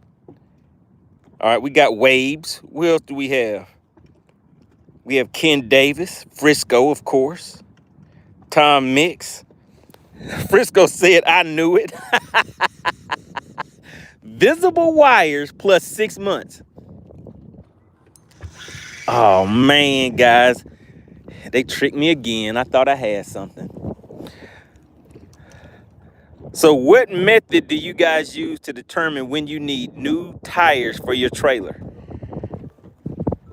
All right, we got waves. What else do we have? We have Ken Davis, Frisco, of course. Tom Mix. Frisco said, I knew it. Visible wires plus 6 months. Oh, man, guys. They tricked me again. I thought I had something. So what method do you guys use to determine when you need new tires for your trailer?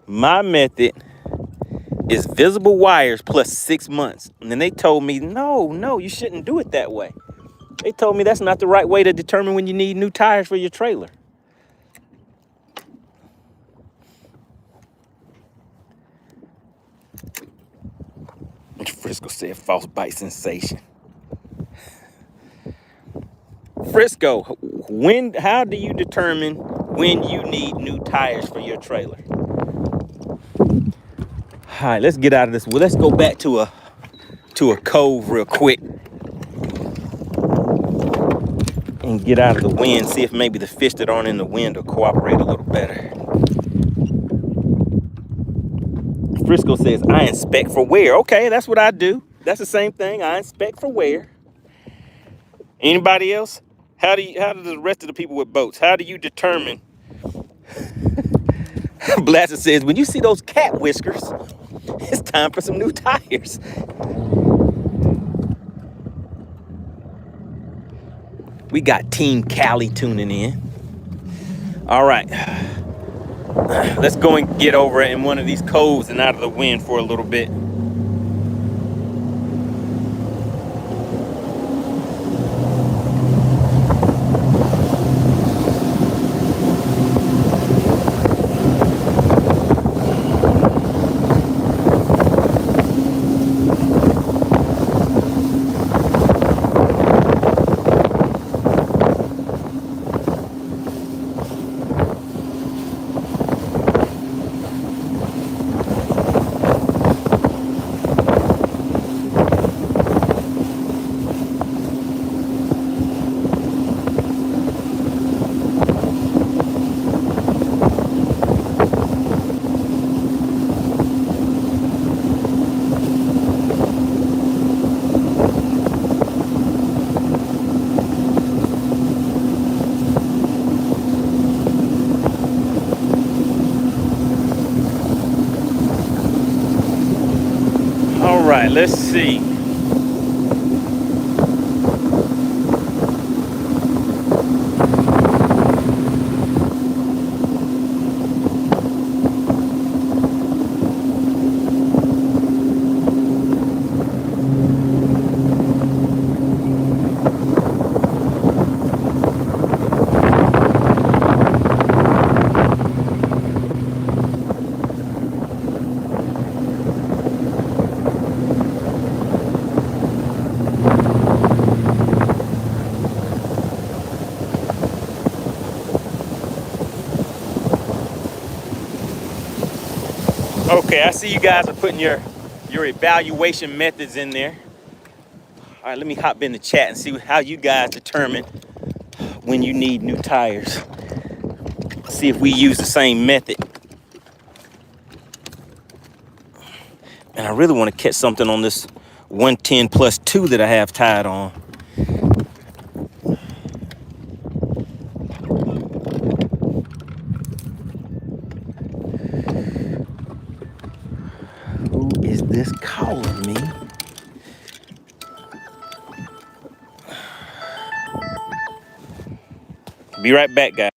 My method is visible wires plus 6 months. And then they told me, no, you shouldn't do it that way. They told me that's not the right way to determine when you need new tires for your trailer. Frisco said false bite sensation. Frisco, how do you determine when you need new tires for your trailer? All right, let's get out of this. Well, let's go back to a cove real quick and get out of the wind, see if maybe the fish that aren't in the wind will cooperate a little better. Frisco says, I inspect for wear. Okay, that's what I do. That's the same thing. I inspect for wear. Anybody else? How do the rest of the people with boats, how do you determine? Blaster says, when you see those cat whiskers, it's time for some new tires. We got Team Cali tuning in. All right. Let's go and get over in one of these coves and out of the wind for a little bit. All right, let's see. Okay, I see you guys are putting your evaluation methods in there. All right, let me hop in the chat and see how you guys determine when you need new tires. See if we use the same method. And I really want to catch something on this 110 plus 2 that I have tied on. Who is this calling me? Be right back, guys.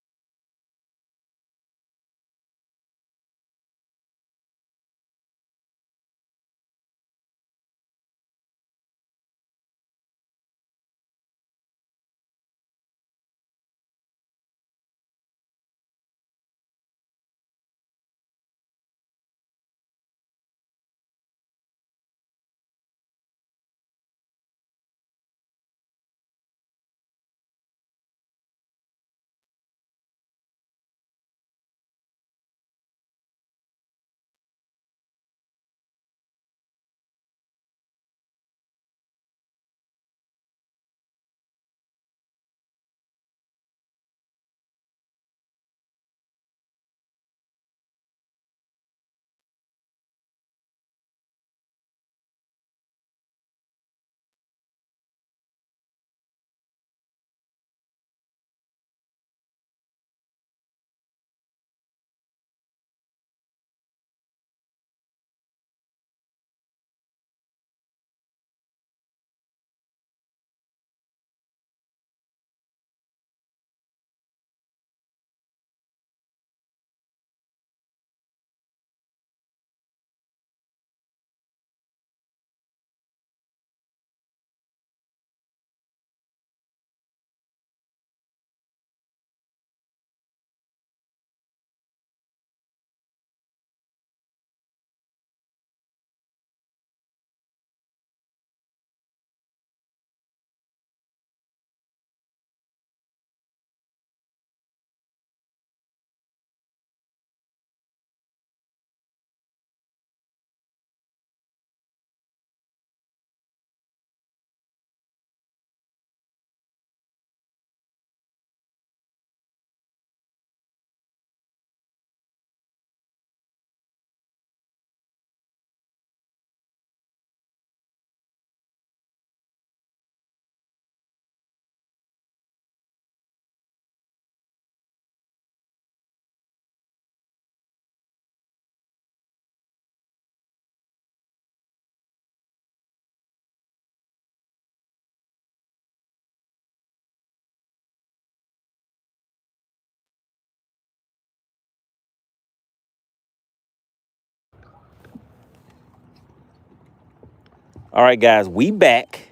All right, guys, we back.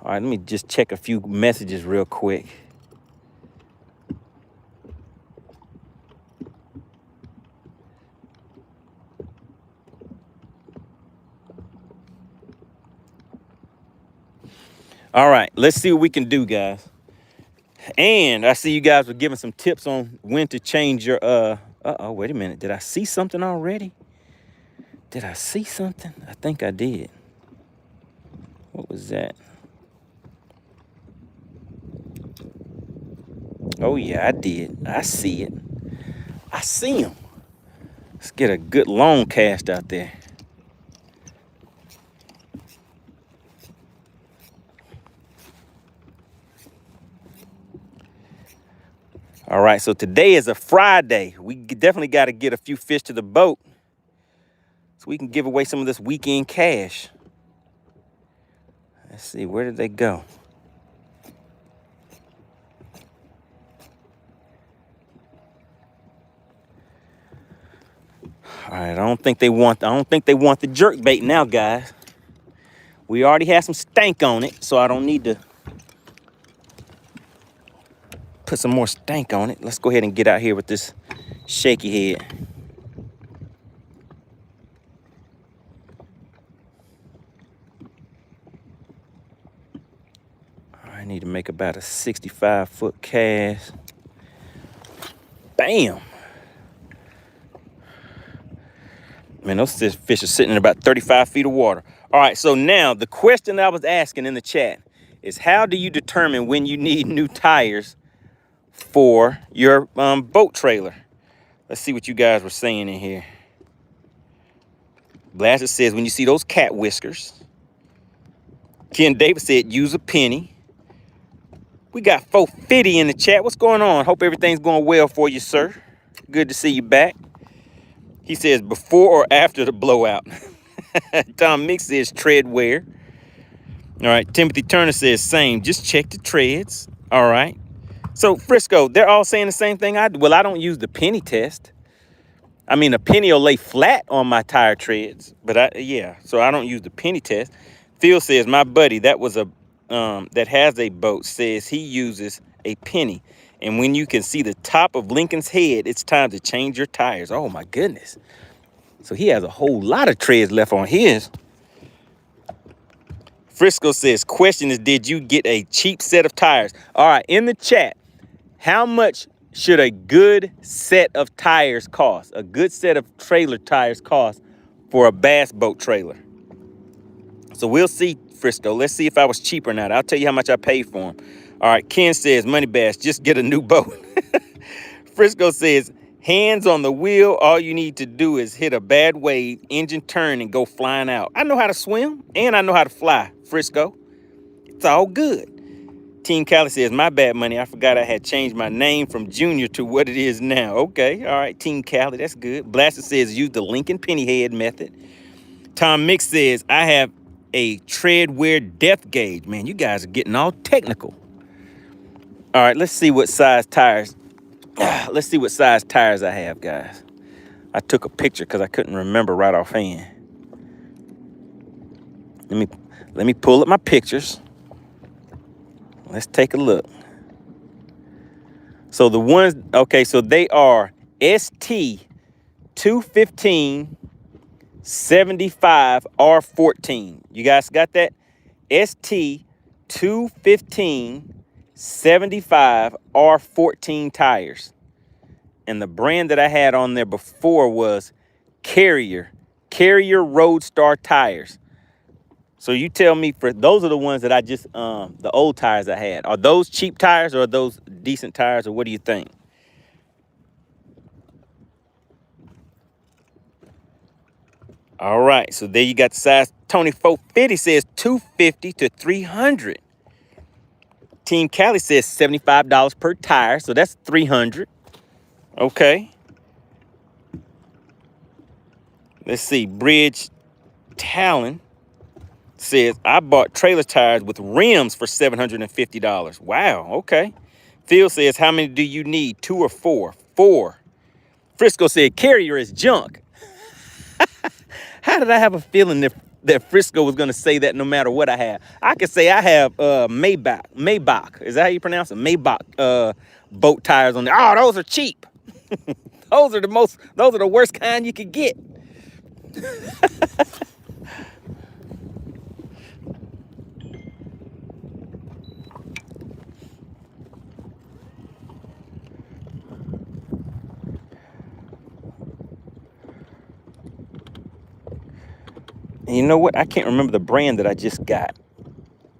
All right, let me just check a few messages real quick. All right, let's see what we can do, guys. And I see you guys were giving some tips on when to change your, uh-oh, wait a minute. Did I see something already? Did I see something? I think I did. What was that? Oh, yeah, I did. I see it. I see him. Let's get a good long cast out there. All right, so today is a Friday. We definitely got to get a few fish to the boat so we can give away some of this weekend cash. Let's see, where did they go? All right, I don't think they want the jerk bait now, guys. We already have some stank on it, so I don't need to put some more stank on it. Let's go ahead and get out here with this shaky head. I need to make about a 65-foot cast. Bam. Man, those fish are sitting in about 35 feet of water. All right, so now the question I was asking in the chat is, how do you determine when you need new tires for your boat trailer? Let's see what you guys were saying in here. Blaster says, when you see those cat whiskers. Ken Davis said, use a penny. We got 450 in the chat. What's going on? Hope everything's going well for you, sir. Good to see you back. He says, before or after the blowout? Tom Mix says, tread wear. All right, Timothy Turner says, same. Just check the treads. All right. So, Frisco, they're all saying the same thing I do. Well, I don't use the penny test. I mean, a penny will lay flat on my tire treads. But, so I don't use the penny test. Phil says, my buddy that has a boat says he uses a penny. And when you can see the top of Lincoln's head, it's time to change your tires. Oh, my goodness. So he has a whole lot of treads left on his. Frisco says, question is, did you get a cheap set of tires? All right, in the chat, how much should a good set of tires cost? A good set of trailer tires cost for a bass boat trailer? So we'll see, Frisco. Let's see if I was cheap or not. I'll tell you how much I paid for them. All right, Ken says, MoneyBass, just get a new boat. Frisco says, hands on the wheel, all you need to do is hit a bad wave, engine turn, and go flying out. I know how to swim, and I know how to fly, Frisco. It's all good. Team Cali says, my bad, Money. I forgot I had changed my name from Junior to what it is now. Okay, all right, Team Cali, that's good. Blaster says, use the Lincoln penny head method. Tom Mix says, I have a tread wear depth gauge. Man, you guys are getting all technical. All right, let's see what size tires. Let's see what size tires I have, guys. I took a picture because I couldn't remember right offhand. Let me pull up my pictures. Let's take a look. So the ones, okay, so they are ST 215 75 R14. You guys got that? ST 215 75 R14 tires. And the brand that I had on there before was Carrier Roadstar tires. So you tell me, for those are the ones that I just, the old tires I had. Are those cheap tires or are those decent tires, or what do you think? All right, so there you got the size. Tony 450 says 250 to 300. Team Cali says $75 per tire, so that's 300. Okay. Let's see. Bridge Talon says, I bought trailer tires with rims for $750. Wow, okay. Phil says, how many do you need? 2 or 4? 4. Frisco said, Carrier is junk. How did I have a feeling that that Frisco was gonna say that no matter what I have. I could say I have Maybach. Is that how you pronounce it? Maybach boat tires on there. Oh, those are cheap. Those are the worst kind you could get. And you know what? I can't remember the brand that I just got.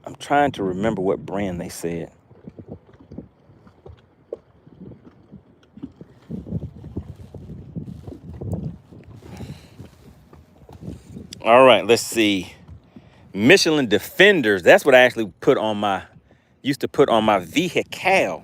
I'm trying to remember what brand they said. All right, let's see. Michelin Defenders. That's what I actually used to put on my vehicle.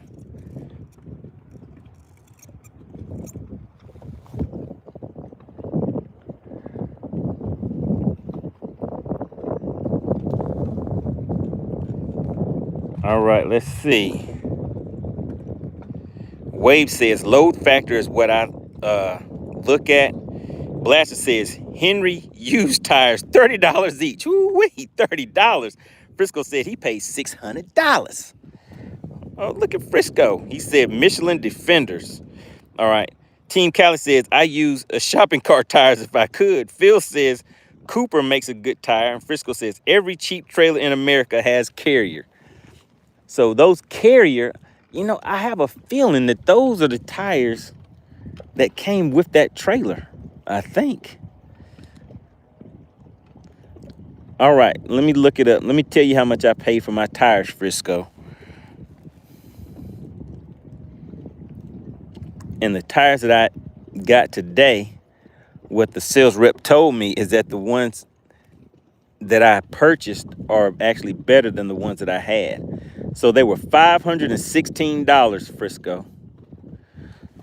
All right, let's see. Wave says load factor is what I look at. Blaster says Henry used tires, $30 each. Ooh-wee, $30. Frisco said he paid $600. Oh, look at Frisco. He said Michelin Defenders. All right. Team Cali says I use a shopping cart tires if I could. Phil says Cooper makes a good tire. And Frisco says every cheap trailer in America has Carrier. So those Carrier, you know, I have a feeling that those are the tires that came with that trailer, I think. All right, let me look it up. Let me tell you how much I paid for my tires, Frisco. And the tires that I got today, what the sales rep told me is that the ones that I purchased are actually better than the ones that I had. So they were $516, Frisco.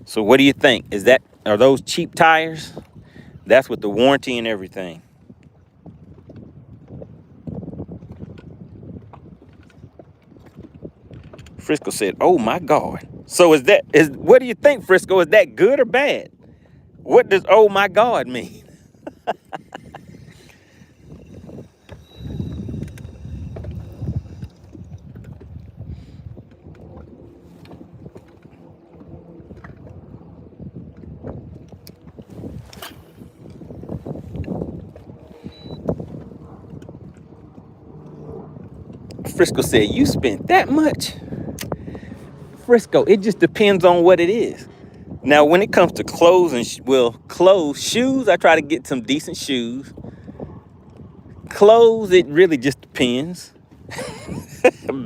So what do you think? Are those cheap tires? That's with the warranty and everything. Frisco said, "Oh my God." So what do you think, Frisco? Is that good or bad? What does "oh my God" mean? Frisco said, "You spent that much?" Frisco, it just depends on what it is. Now, when it comes to clothes and shoes, I try to get some decent shoes. Clothes, it really just depends.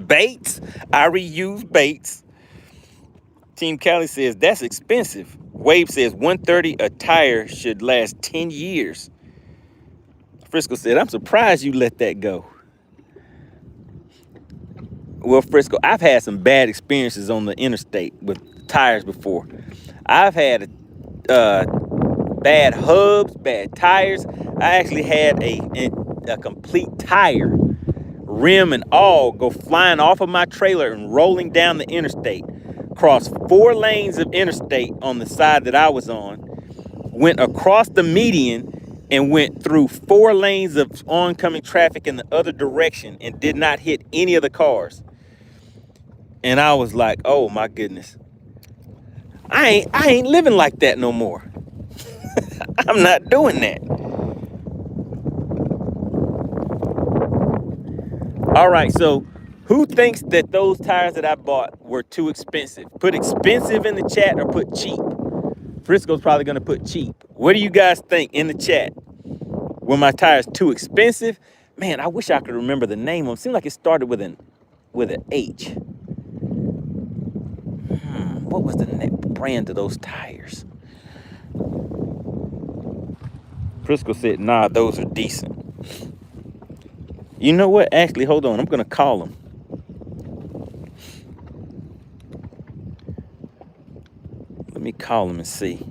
Baits, I reuse baits. Team Cali says that's expensive. Wave says 130 a tire should last 10 years. Frisco said, "I'm surprised you let that go." Well, Frisco, I've had some bad experiences on the interstate with tires before. I've had bad hubs, bad tires. I actually had a complete tire, rim and all, go flying off of my trailer and rolling down the interstate. Crossed 4 lanes of interstate on the side that I was on, went across the median and went through 4 lanes of oncoming traffic in the other direction and did not hit any of the cars. And I was like, oh my goodness. I ain't living like that no more. I'm not doing that. All right, so who thinks that those tires that I bought were too expensive? Put expensive in the chat or put cheap. Frisco's probably gonna put cheap. What do you guys think in the chat? Were my tires too expensive? Man, I wish I could remember the name of them. Seemed like it started with an H. What was the brand of those tires? Frisco said, nah, those are decent. You know what? Actually, hold on. I'm going to call them. Let me call them and see.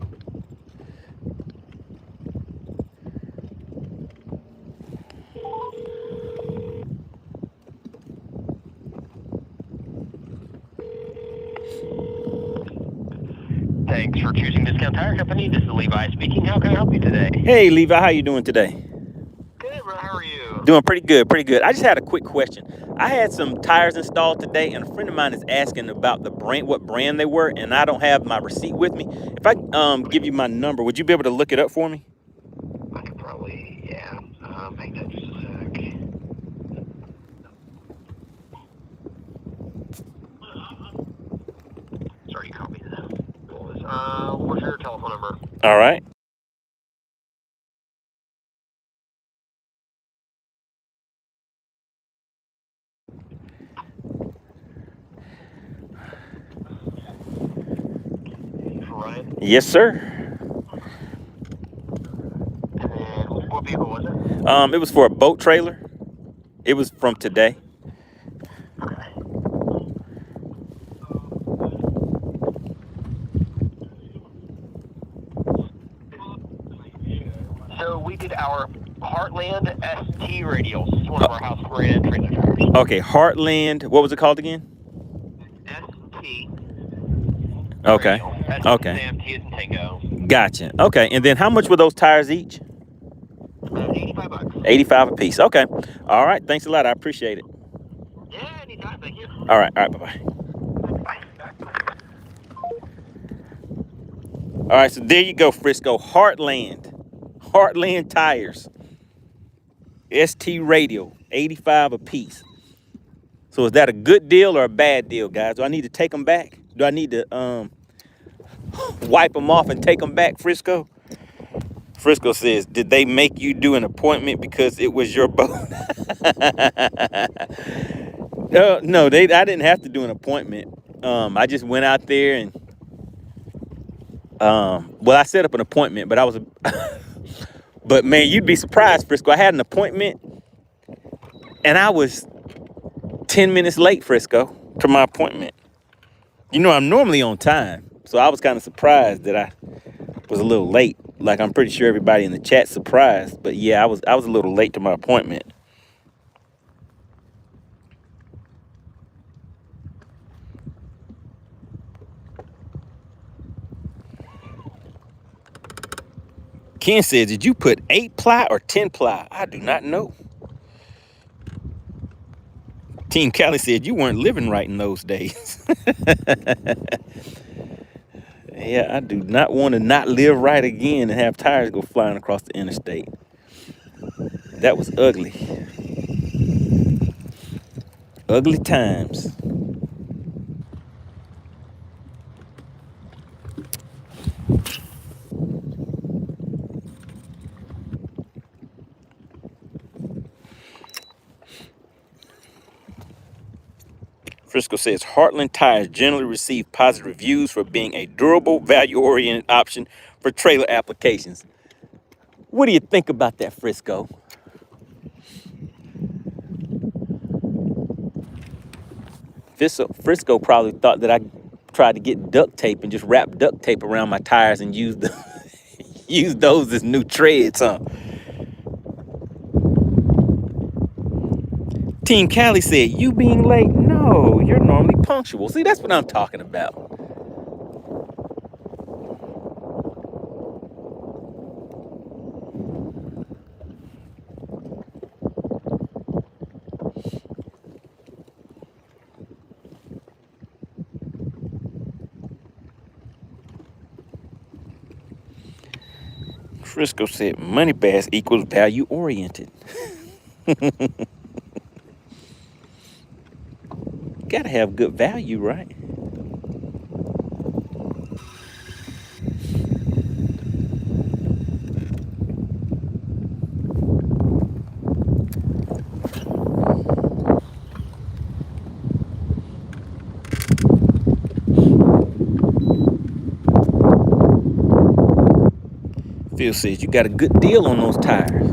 Thanks for choosing Discount Tire Company. This is Levi speaking. How can I help you today? Hey, Levi. How you doing today? Good, bro. How are you? Doing pretty good, pretty good. I just had a quick question. I had some tires installed today, and a friend of mine is asking about the brand, what brand they were, and I don't have my receipt with me. If I give you my number, would you be able to look it up for me? I could probably, yeah. Hang on just a sec. Sorry, you copied that. What's your telephone number? All right. Ryan? Yes, sir. And what vehicle was it? It was for a boat trailer. It was from today. So we did our Heartland ST radials. It's one of our house brand trailer tires. Okay, Heartland. What was it called again? ST. Okay. Radial. Okay. Sam, T is in Tango. Gotcha. Okay, and then how much were those tires each? $85. 85 a piece. Okay. All right. Thanks a lot. I appreciate it. Yeah, anytime. Thank you. All right. Bye-bye. Bye. All right, so there you go, Frisco. Heartland tires. ST radial, 85 a piece. So is that a good deal or a bad deal, guys? Do I need to take them back? Do I need to wipe them off and take them back, Frisco? Frisco says, did they make you do an appointment because it was your boat? No, I didn't have to do an appointment. I just went out there and well, I set up an appointment, but I was but man, you'd be surprised, Frisco. I had an appointment and I was 10 minutes late, Frisco, to my appointment. You know, I'm normally on time, so I was kind of surprised that I was a little late. Like, I'm pretty sure everybody in the chat's surprised, but yeah, I was a little late to my appointment. Ken says, did you put 8-ply or 10-ply? I do not know. Team Cali said you weren't living right in those days. Yeah, I do not want to not live right again and have tires go flying across the interstate. That was ugly. Ugly times. Frisco says Heartland tires generally receive positive reviews for being a durable, value-oriented option for trailer applications. What do you think about that, Frisco? Frisco probably thought that I tried to get duct tape and just wrap duct tape around my tires and use those as new treads, huh? Team Cali said, you being late? No, you're normally punctual. See, that's what I'm talking about. Frisco said, MoneyBass equals value-oriented. Gotta have good value, right? Phil says you got a good deal on those tires.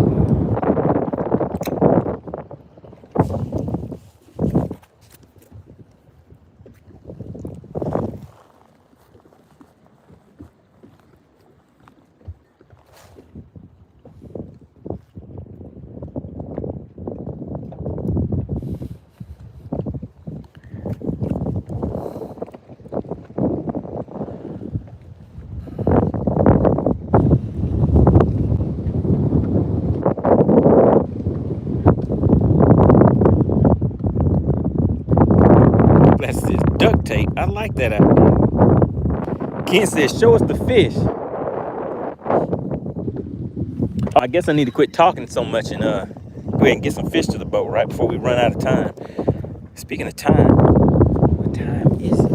Bless this duct tape. I like that. Ken says, show us the fish. I guess I need to quit talking so much and go ahead and get some fish to the boat right before we run out of time. Speaking of time, what time is it?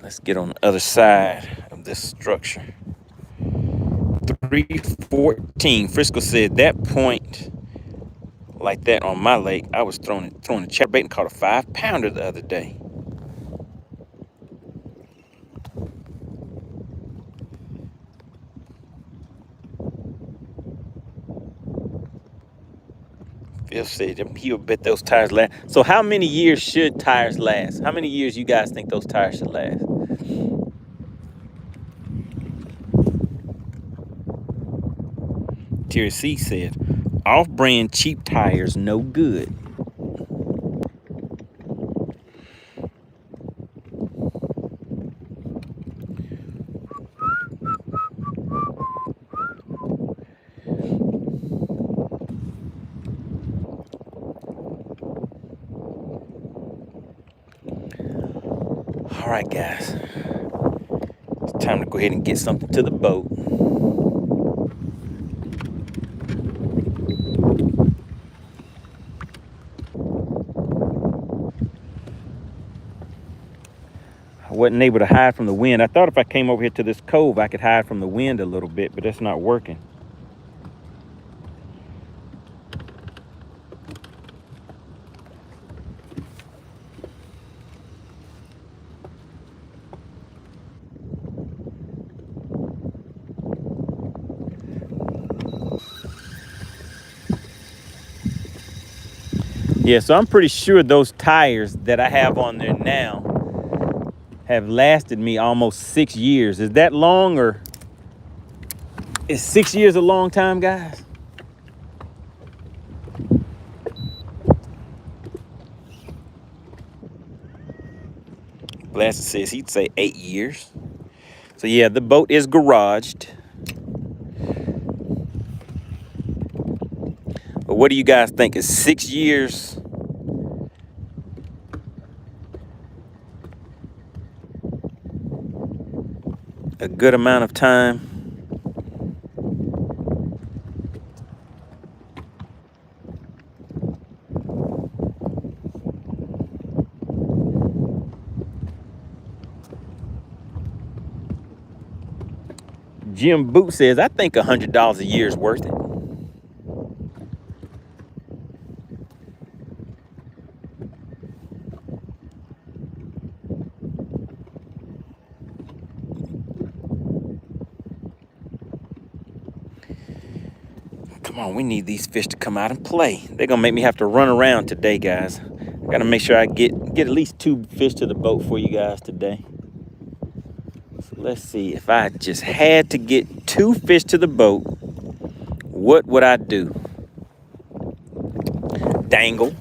Let's get on the other side of this structure. 314. Frisco said that point like that on my lake, I was throwing a chatterbait and caught a 5-pounder the other day. Phil said he'll bet those tires last. So how many years should tires last? How many years you guys think those tires should last? Terry C said, off-brand cheap tires, no good. All right, guys. It's time to go ahead and get something to the boat. I wasn't able to hide from the wind. I thought if I came over here to this cove, I could hide from the wind a little bit, but that's not working. Yeah, so I'm pretty sure those tires that I have on there now have lasted me almost 6 years. Is that long, or is 6 years a long time, guys? Blaster says he'd say 8 years. So yeah, the boat is garaged. But what do you guys think? Is 6 years a good amount of time? Jim Boot says, I think $100 a year is worth it. Come on, we need these fish to come out and play. They're gonna make me have to run around today, guys. I gotta make sure I get at least 2 fish to the boat for you guys today. So let's see, if I just had to get 2 fish to the boat, what would I do? Dangle.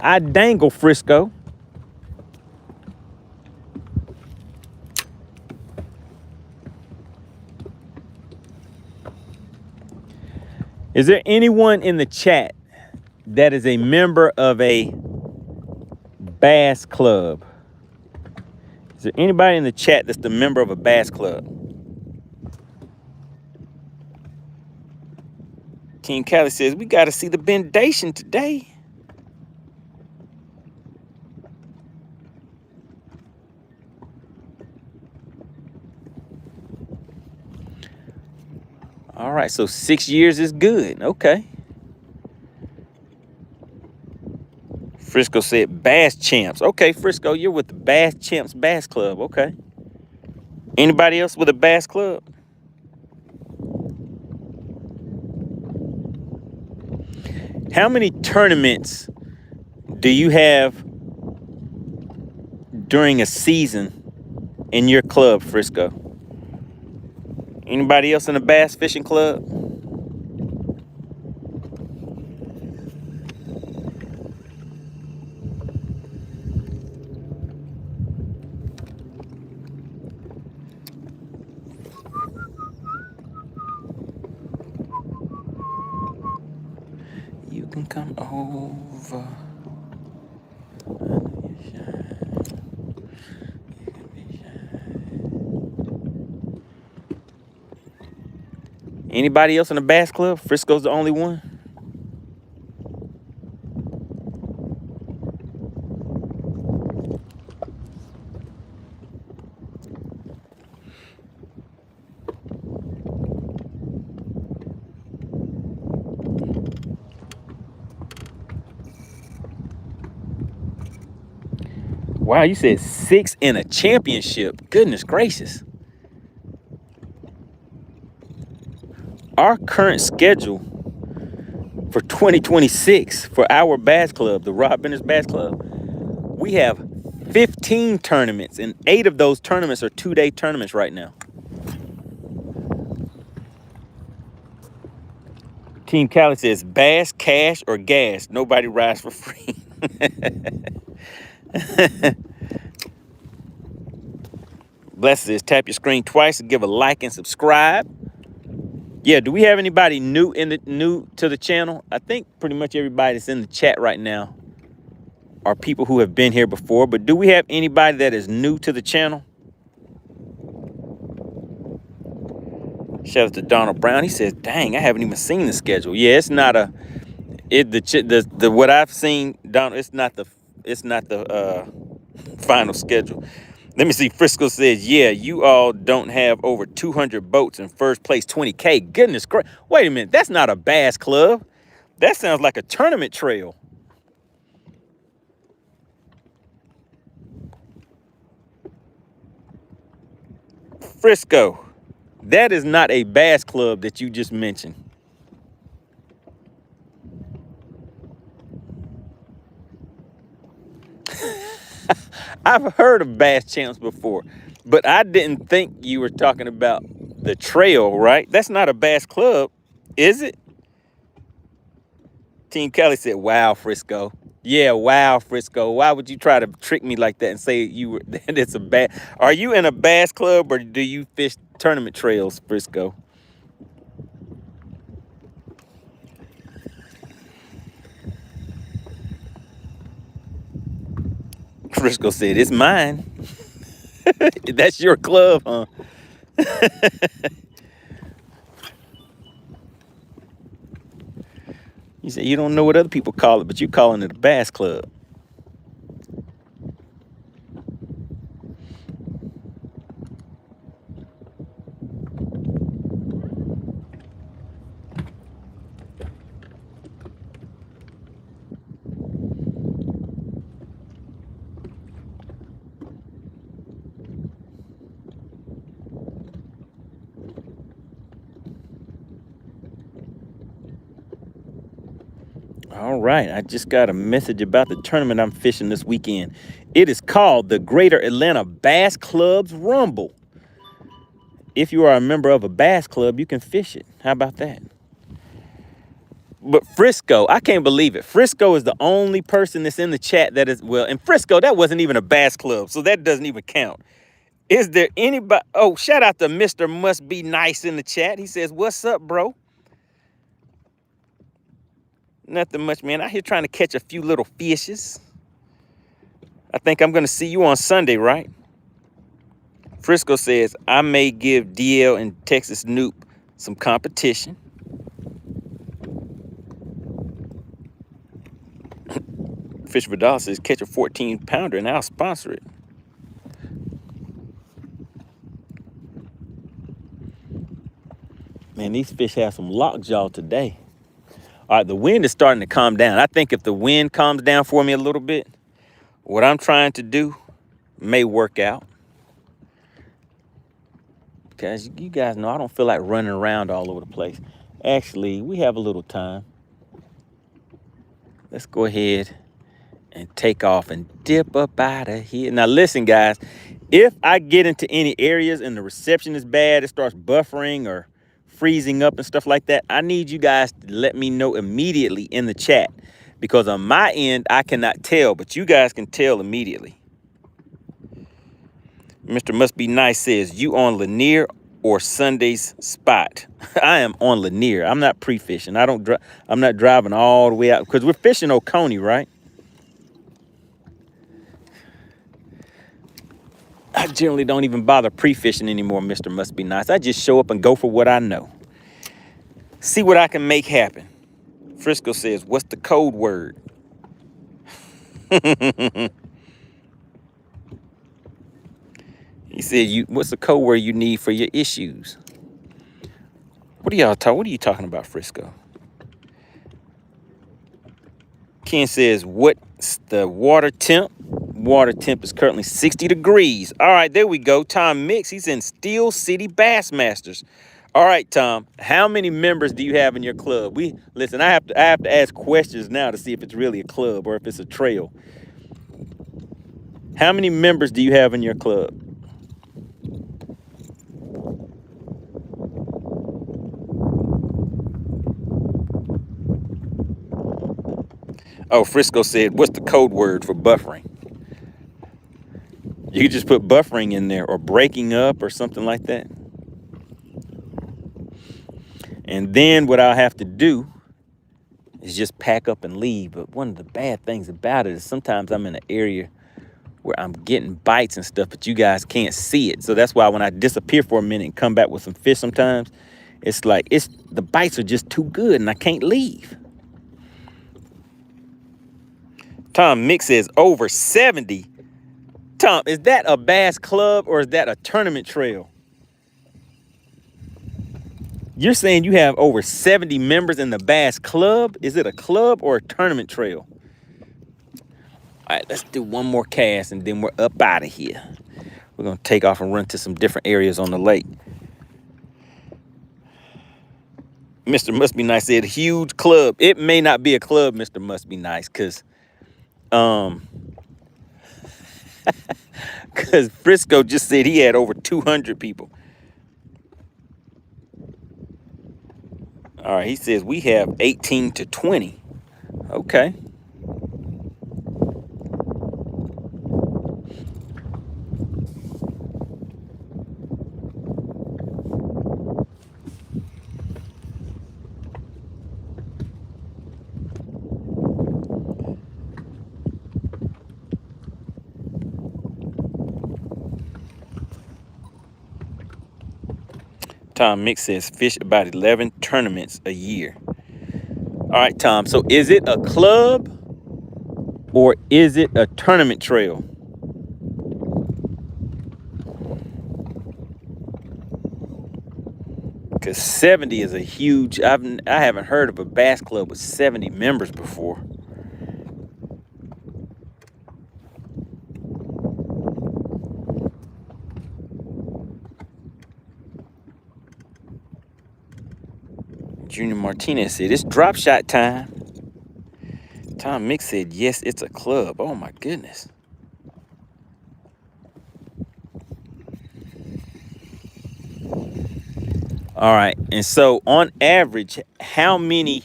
I dangle, Frisco. Is there anyone in the chat that is a member of a bass club? Is there anybody in the chat that's the member of a bass club? King Callie says, we got to see the bendation today. All right, so 6 years is good. Okay. Frisco said Bass Champs. Okay, Frisco, you're with the Bass Champs Bass Club. Okay. Anybody else with a bass club? How many tournaments do you have during a season in your club, Frisco? Anybody else in the bass fishing club? You can come over. Anybody else in the bass club? Frisco's the only one? Wow, you said 6 in a championship. Goodness gracious. Our current schedule for 2026 for our bass club, the Rod Bender's Bass Club, we have 15 tournaments, and 8 of those tournaments are 2-day tournaments right now. Team Cali says bass, cash, or gas. Nobody rides for free. Bless says tap your screen twice and give a like and subscribe. Yeah, do we have anybody new to the channel? I think pretty much everybody that's in the chat right now are people who have been here before, but do we have anybody that is new to the channel? Shout out to Donald Brown. He says, "Dang, I haven't even seen the schedule." Yeah, it's not what I've seen, Donald. It's not the final schedule. Let me see. Frisco says, "Yeah, you all don't have over 200 boats in first place, 20K. Goodness gracious! Wait a minute, that's not a bass club. That sounds like a tournament trail." Frisco, that is not a bass club that you just mentioned. I've heard of bass champs before, but I didn't think you were talking about the trail, right? That's not a bass club, is it? Team Kelly said, "Wow, Frisco." Yeah, wow, Frisco. Why would you try to trick me like that and say that it's a bass? Are you in a bass club or do you fish tournament trails, Frisco? Frisco said, "It's mine." That's your club, huh? You said you don't know what other people call it, but you're calling it a bass club. All right, I just got a message about the tournament I'm fishing this weekend. It is called the Greater Atlanta Bass Club's Rumble. If you are a member of a bass club, you can fish it. How about that? But Frisco, I can't believe it. Frisco is the only person that's in the chat that is, well, and Frisco, that wasn't even a bass club, so that doesn't even count. Is there anybody? Oh, shout out to Mr. Must Be Nice in the chat. He says, "What's up, bro?" Nothing much, man. Out here trying to catch a few little fishes. I think I'm going to see you on Sunday, right? Frisco says, "I may give DL and Texas Noop some competition." Fish Vidal says, "Catch a 14-pounder and I'll sponsor it." Man, these fish have some lockjaw today. All right, the wind is starting to calm down. I think if the wind calms down for me a little bit, what I'm trying to do may work out. Because you guys know I don't feel like running around all over the place. Actually, we have a little time. Let's go ahead and take off and dip up out of here. Now listen, guys, if I get into any areas and the reception is bad, it starts buffering or freezing up and stuff like that, I need you guys to let me know immediately in the chat, because on my end, I cannot tell, but you guys can tell immediately. Mr. Must Be Nice says, you on Lanier or Sunday's spot? I am on Lanier. I'm not pre-fishing. I'm not driving all the way out, because we're fishing Oconee, right? I generally don't even bother pre-fishing anymore, Mr. Must Be Nice. I just show up and go for what I know. See what I can make happen. Frisco says, what's the code word? He said, what's the code word you need for your issues? What are you talking about, Frisco? Ken says, what's the water temp? Water temp is currently 60 degrees. All right, there we go. Tom Mix, he's in Steel City Bassmasters. All right, Tom, how many members do you have in your club? Listen, I have to ask questions now to see if it's really a club or if it's a trail. How many members do you have in your club? Oh, Frisco said, what's the code word for buffering? You could just put buffering in there, or breaking up or something like that. And then what I'll have to do is just pack up and leave. But one of the bad things about it is sometimes I'm in an area where I'm getting bites and stuff, but you guys can't see it. So that's why when I disappear for a minute and come back with some fish sometimes, it's like the bites are just too good and I can't leave. Tom Mix says over 70. Tom, is that a bass club or is that a tournament trail? You're saying you have over 70 members in the bass club? Is it a club or a tournament trail? All right, let's do one more cast and then we're up out of here. We're going to take off and run to some different areas on the lake. Mr. Must Be Nice said huge club. It may not be a club, Mr. Must Be Nice, because Frisco just said he had over 200 people. All right, he says we have 18 to 20. Okay. Tom Mix says fish about 11 tournaments a year. All right, Tom. So is it a club or is it a tournament trail? Because 70 is a huge, I haven't heard of a bass club with 70 members before. Junior Martinez said, it's drop shot time. Tom Mix said, yes, it's a club. Oh, my goodness. All right. And so on average, how many?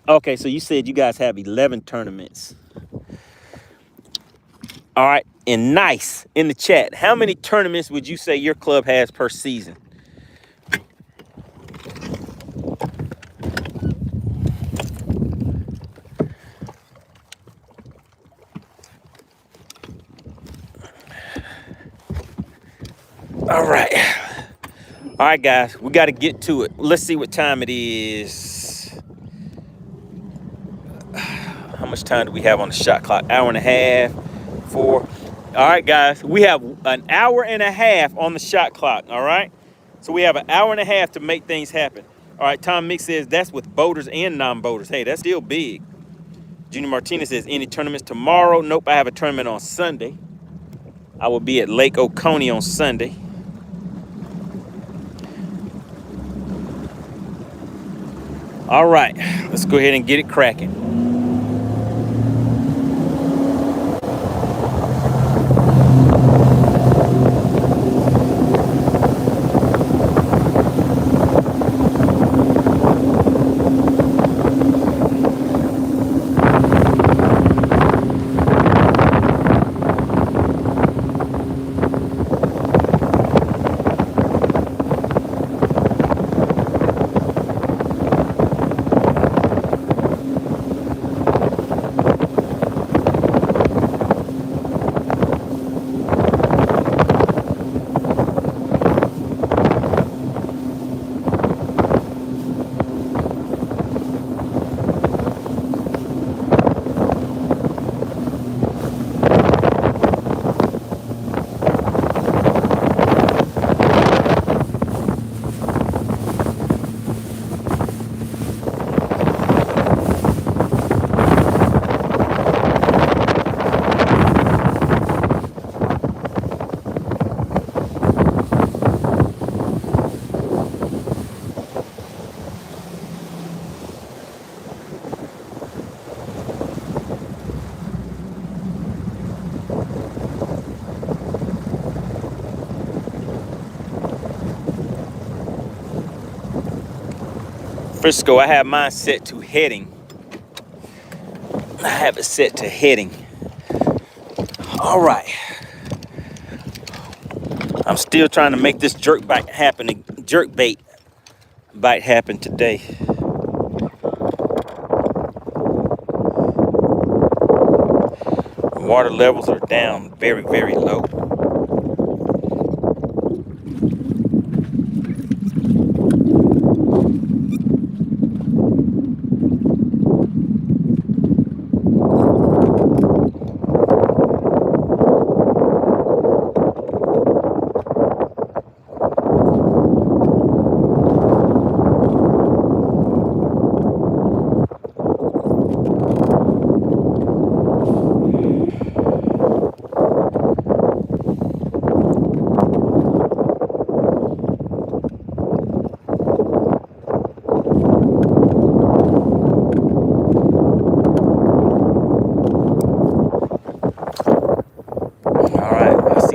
Okay, so you said you guys have 11 tournaments. All right. And nice in the chat, how many tournaments would you say your club has per season? All right. All right, guys, we got to get to it. Let's see what time it is. How much time do we have on the shot clock? Hour and a half, 4. All right, guys, we have an hour and a half on the shot clock, all right? So we have an hour and a half to make things happen. All right, Tom Mix says that's with boaters and non-boaters. Hey, that's still big. Junior Martinez says, any tournaments tomorrow? Nope, I have a tournament on Sunday. I will be at Lake Oconee on Sunday. All right, let's go ahead and get it cracking. Frisco, I have mine set to heading. I have it set to heading. All right. I'm still trying to make this jerk bite happen. Jerk bait bite happen today. Water levels are down very, very low.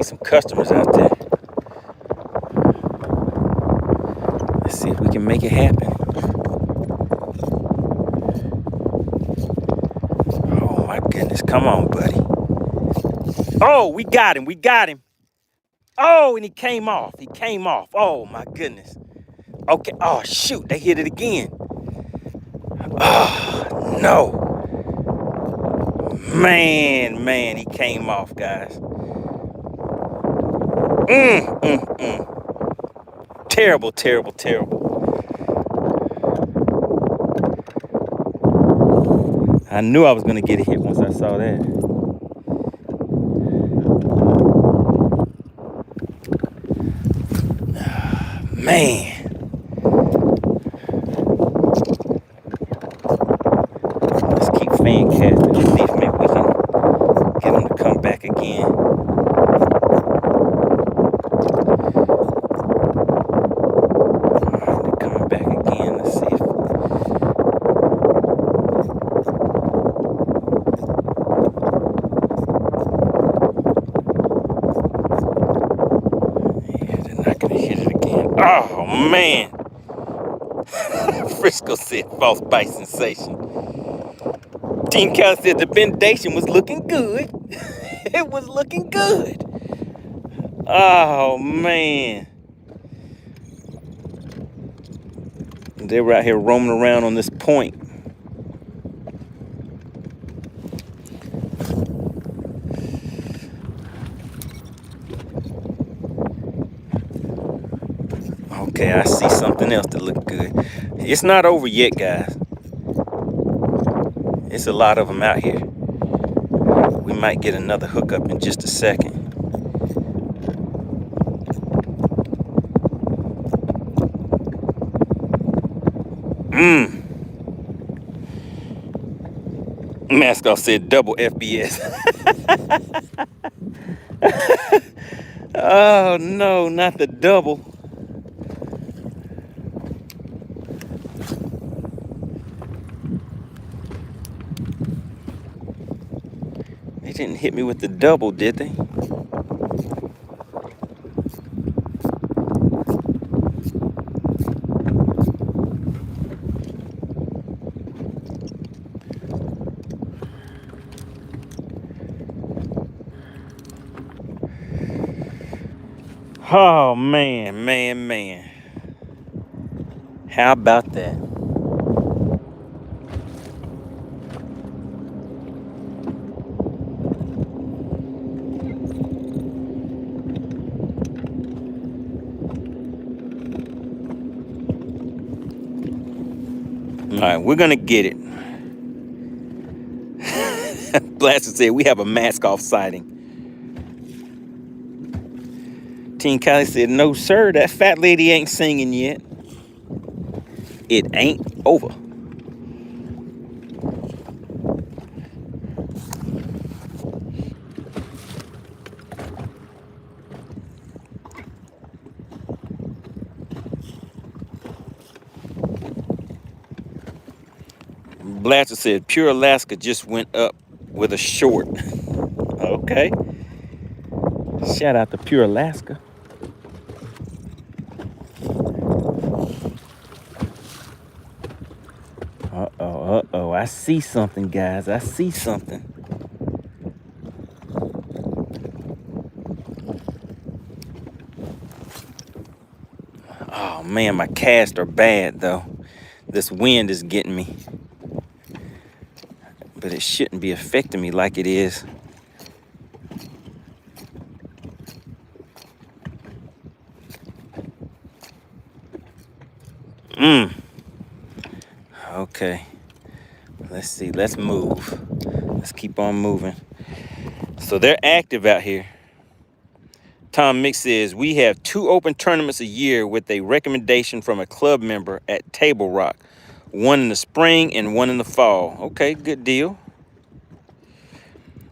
Some customers out there. Let's see if we can make it happen. Oh my goodness, come on, buddy. Oh, we got him, we got him. Oh, and he came off, Oh my goodness. Okay, oh shoot, they hit it again. Oh, no. Man, he came off, guys. Terrible. I knew I was gonna get a hit once I saw that. Man. Let's keep fan casting and see if maybe we can get him to come back again. Oh, man. Frisco said false bite sensation. Team Cal said the bendation was looking good. It was looking good. Oh, man. They were out here roaming around on this point. Okay, I see something else that looked good. It's not over yet, guys. It's a lot of them out here. We might get another hookup in just a second. Mascot said double FBS. Oh, no, not the double. They didn't hit me with the double, did they? Oh, man. How about that? All right, we're going to get it. Blaster said we have a mask off sighting. Team Cali said, no, sir, that fat lady ain't singing yet. It ain't over. Blaster said, Pure Alaska just went up with a short. Okay. Shout out to Pure Alaska. Uh-oh, I see something, guys. I see something. Oh, man, my casts are bad, though. This wind is getting me. But it shouldn't be affecting me like it is. Okay. Let's see. Let's move. Let's keep on moving. So they're active out here. Tom Mix says, we have 2 open tournaments a year with a recommendation from a club member at Table Rock. One in the spring and one in the fall. Okay, good deal.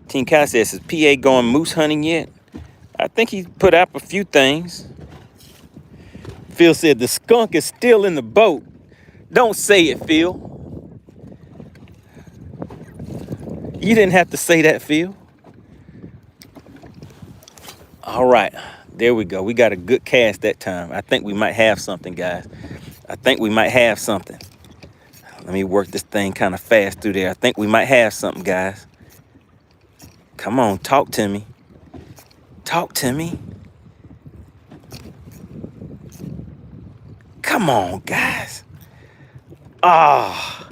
Team Kai says, is PA going moose hunting yet? I think he put up a few things. Phil said, the skunk is still in the boat. Don't say it, Phil. You didn't have to say that, Phil. All right, there we go. We got a good cast that time. I think we might have something, guys. I think we might have something. Let me work this thing kind of fast through there. I think we might have something, guys. Come on, talk to me. Talk to me. Come on, guys. Ah.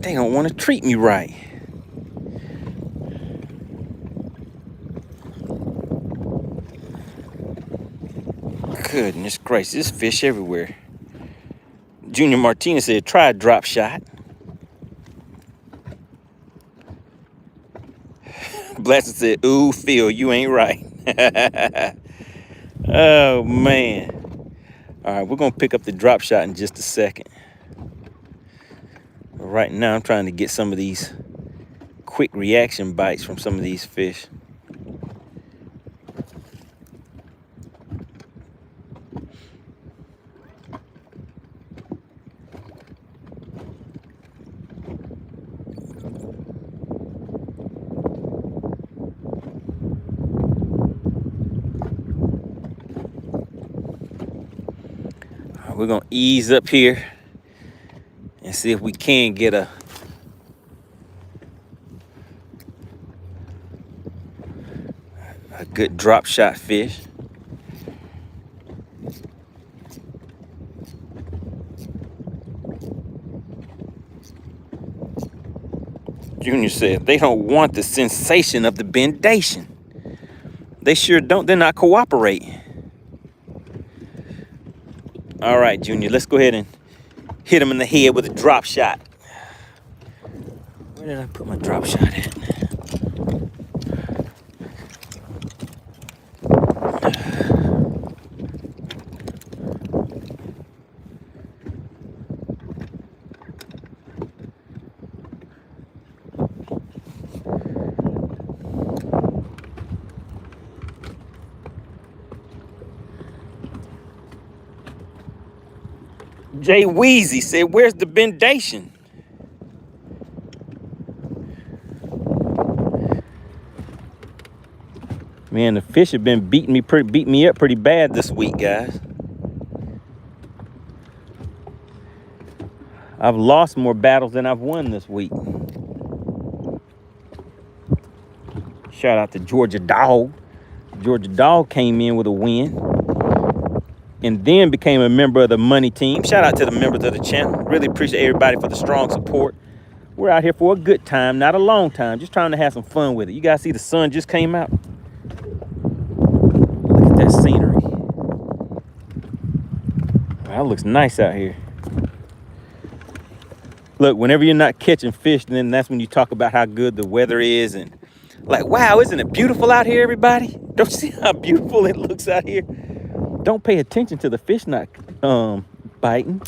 They don't want to treat me right. Goodness gracious, there's fish everywhere. Junior Martinez said, try a drop shot. Blasted said, ooh, Phil, you ain't right. Oh, man. All right, we're going to pick up the drop shot in just a second. But right now, I'm trying to get some of these quick reaction bites from some of these fish. We're gonna ease up here and see if we can get a good drop shot fish. Junior said they don't want the sensation of the bendation. They sure don't. They're not cooperating. All right, Junior, let's go ahead and hit him in the head with a drop shot. Where did I put my drop shot at? Jay Weezy said, where's the bendation? Man, the fish have been beating me up pretty bad this week, guys. I've lost more battles than I've won this week. Shout out to Georgia Dog. Georgia Dog came in with a win and then became a member of the Money Team. Shout out to the members of the channel. Really appreciate everybody for the strong support. We're out here for a good time, not a long time. Just trying to have some fun with it. You guys see the sun just came out? Look at that scenery. That looks nice out here. Look, whenever you're not catching fish, then that's when you talk about how good the weather is. And like, wow, isn't it beautiful out here, everybody? Don't you see how beautiful it looks out here? Don't pay attention to the fish not biting.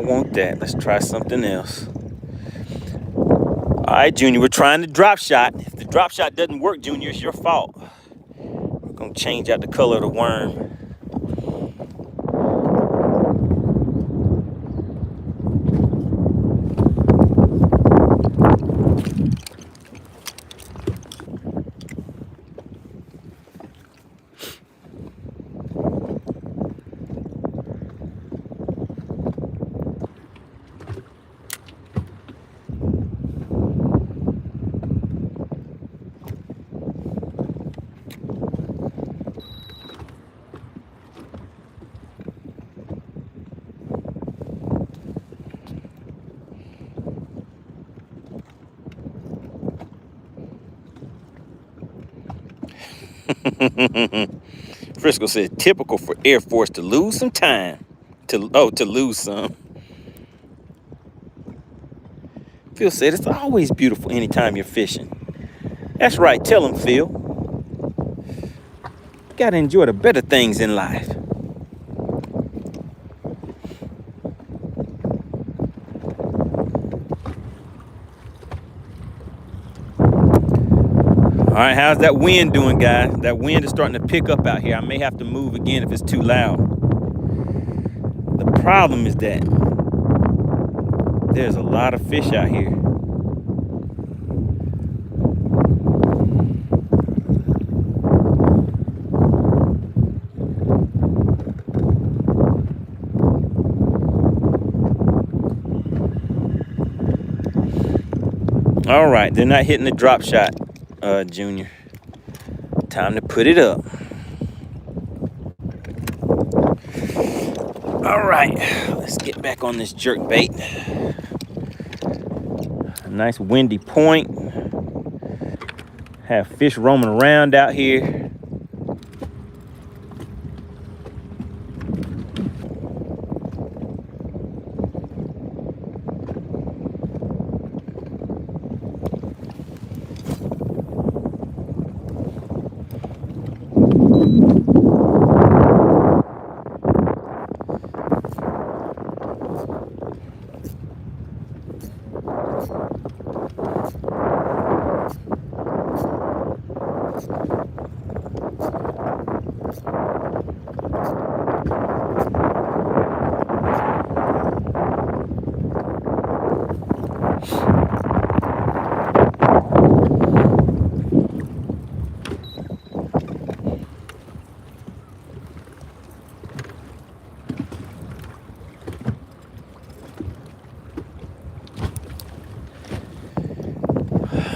don't want that. Let's try something else. All right, Junior, we're trying the drop shot. If the drop shot doesn't work, Junior, it's your fault. We're gonna change out the color of the worm. Frisco said, typical for Air Force to lose some time. To lose some. Phil said, it's always beautiful anytime you're fishing. That's right. Tell him, Phil. You gotta enjoy the better things in life. All right, how's that wind doing, guys? That wind is starting to pick up out here. I may have to move again if it's too loud. The problem is that there's a lot of fish out here. All right, they're not hitting the drop shot, Junior. Time to put it up. All right, let's get back on this jerk bait. A nice windy point. Have fish roaming around out here.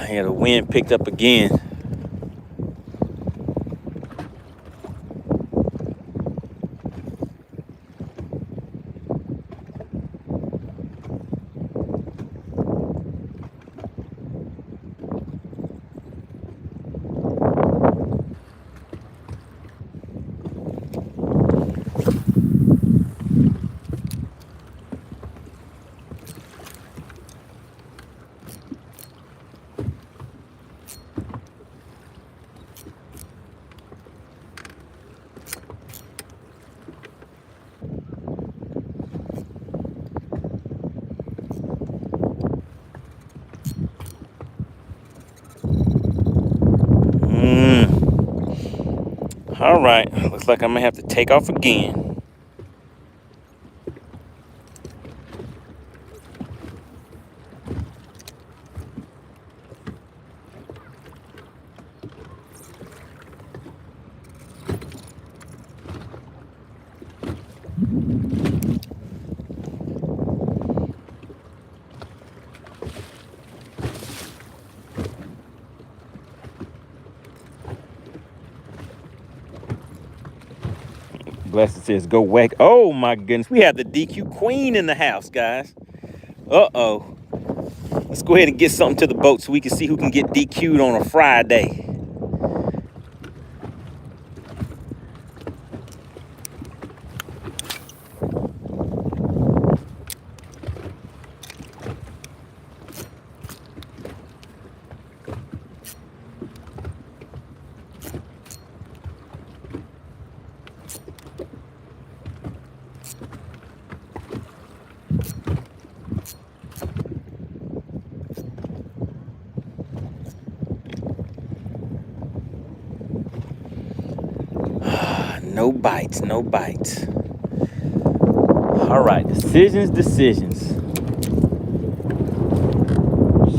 Yeah, the wind picked up again. All right, looks like I'm gonna have to take off again. Blessed says, go whack. Oh my goodness, we have the DQ queen in the house, guys. Uh-oh. Let's go ahead and get something to the boat so we can see who can get DQ'd on a Friday. No bites, no bites. All right, decisions.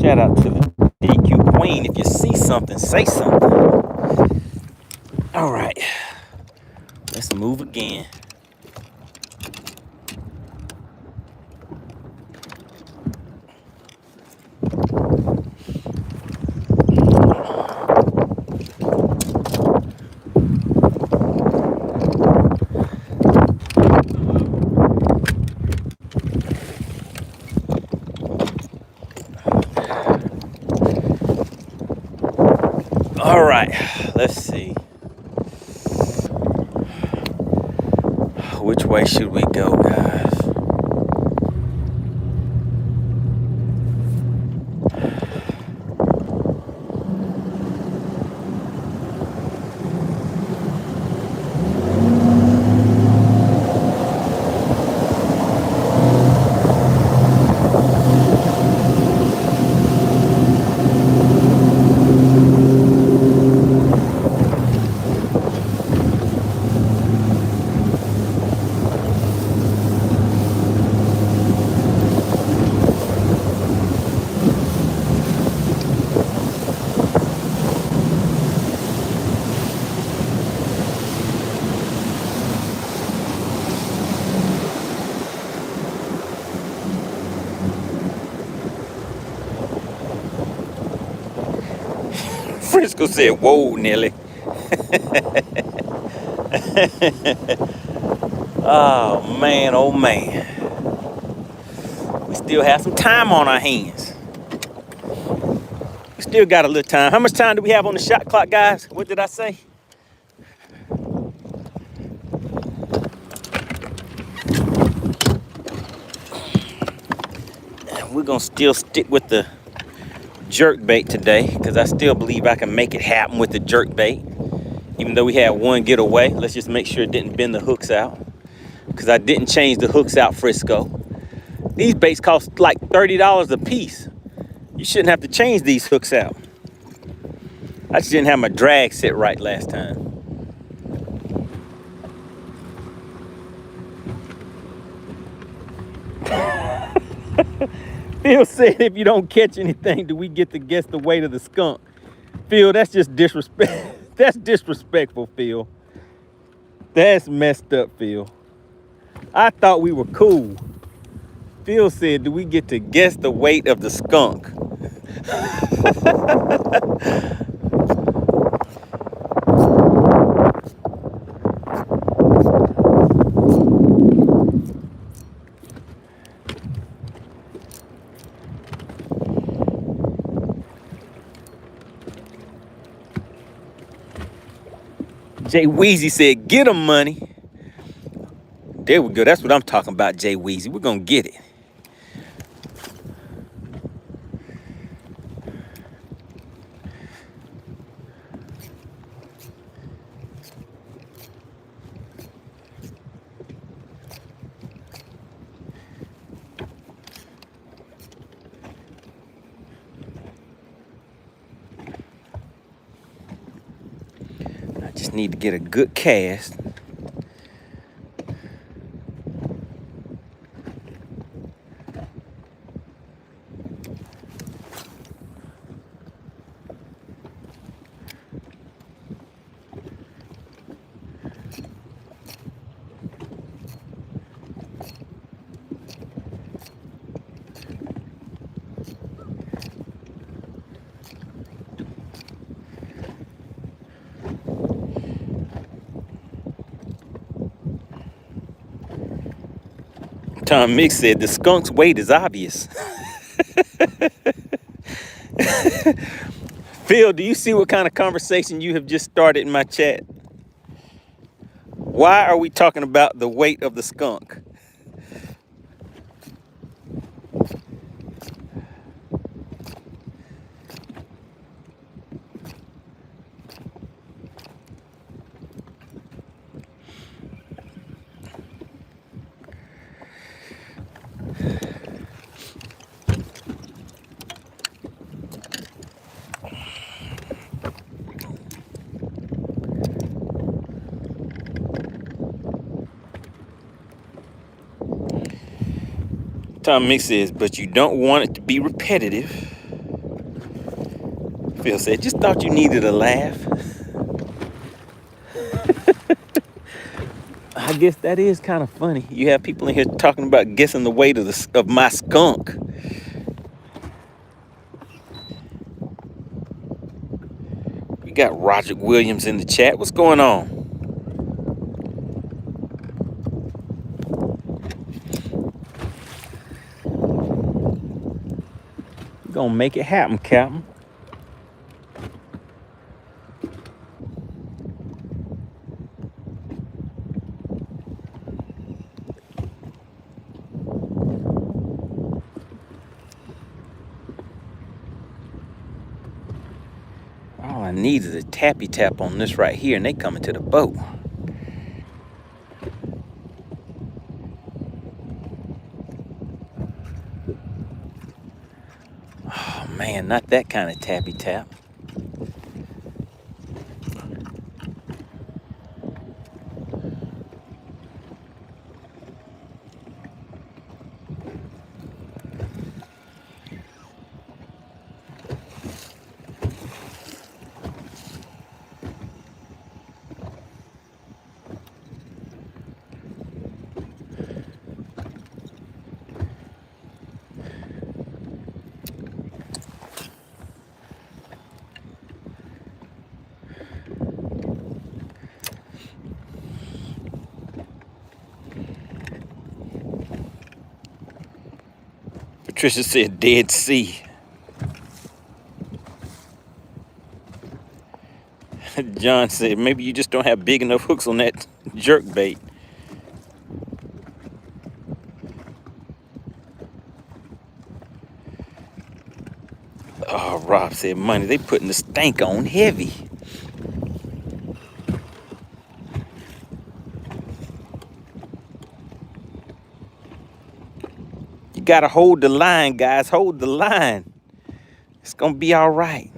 Shout out to the DQ Queen. If you see something, say something. All right, let's move again. All right, let's see. Which way should we go, guys? Frisco said, whoa, Nelly. Oh, man, oh, man. We still have some time on our hands. We still got a little time. How much time do we have on the shot clock, guys? What did I say? We're going to still stick with the jerk bait today because I still believe I can make it happen with the jerk bait. Even though we had one get away, let's just make sure it didn't bend the hooks out because I didn't change the hooks out, Frisco. These baits cost like $30 a piece. You shouldn't have to change these hooks out. I just didn't have my drag set right last time. Phil said, if you don't catch anything, do we get to guess the weight of the skunk? Phil, that's just disrespect. That's disrespectful, Phil. That's messed up, Phil. I thought we were cool. Phil said, do we get to guess the weight of the skunk? Jay Weezy said, get him money. There we go. That's what I'm talking about, Jay Weezy. We're going to get it. I just need to get a good cast. Tom Mix said the skunk's weight is obvious. Phil, do you see what kind of conversation you have just started in my chat? Why are we talking about the weight of the skunk? Tom Mix says, but you don't want it to be repetitive. Phil said, just thought you needed a laugh. I guess that is kind of funny. You have people in here talking about guessing the weight of my skunk. We got Roger Williams in the chat. What's going on? You're gonna make it happen, Captain. All I need is a tappy tap on this right here, and they coming to the boat. Oh man, not that kind of tappy tap. Patricia said Dead Sea. John said maybe you just don't have big enough hooks on that jerk bait. Oh, Rob said money, they putting the stank on heavy. You gotta hold the line, guys. Hold the line. It's gonna be all right.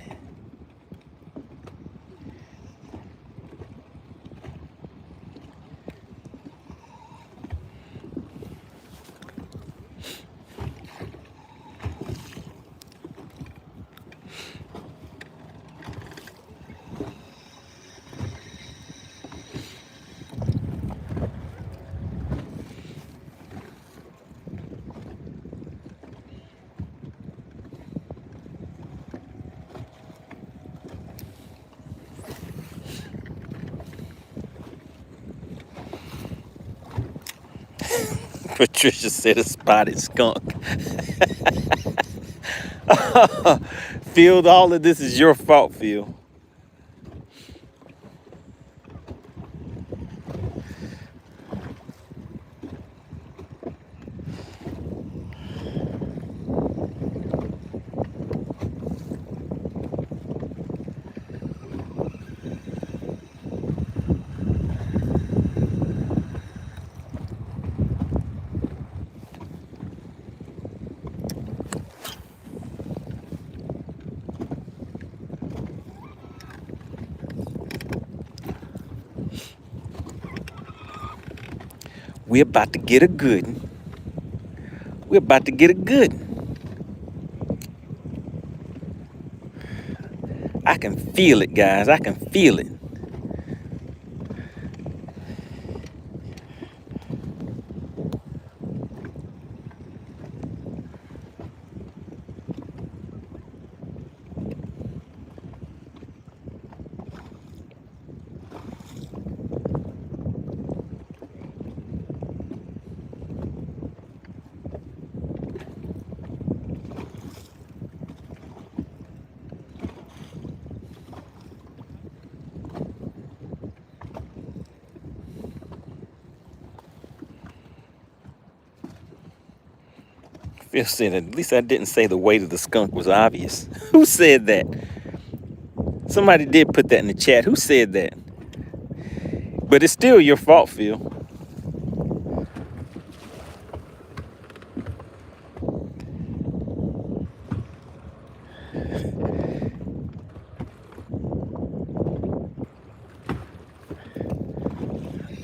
Patricia said a spotted skunk. Phil, all of this is your fault, Phil. We're about to get a good one. We're about to get a good one. I can feel it, guys. I can feel it. Phil said, at least I didn't say the weight of the skunk was obvious. Who said that? Somebody did put that in the chat. Who said that? But it's still your fault, Phil.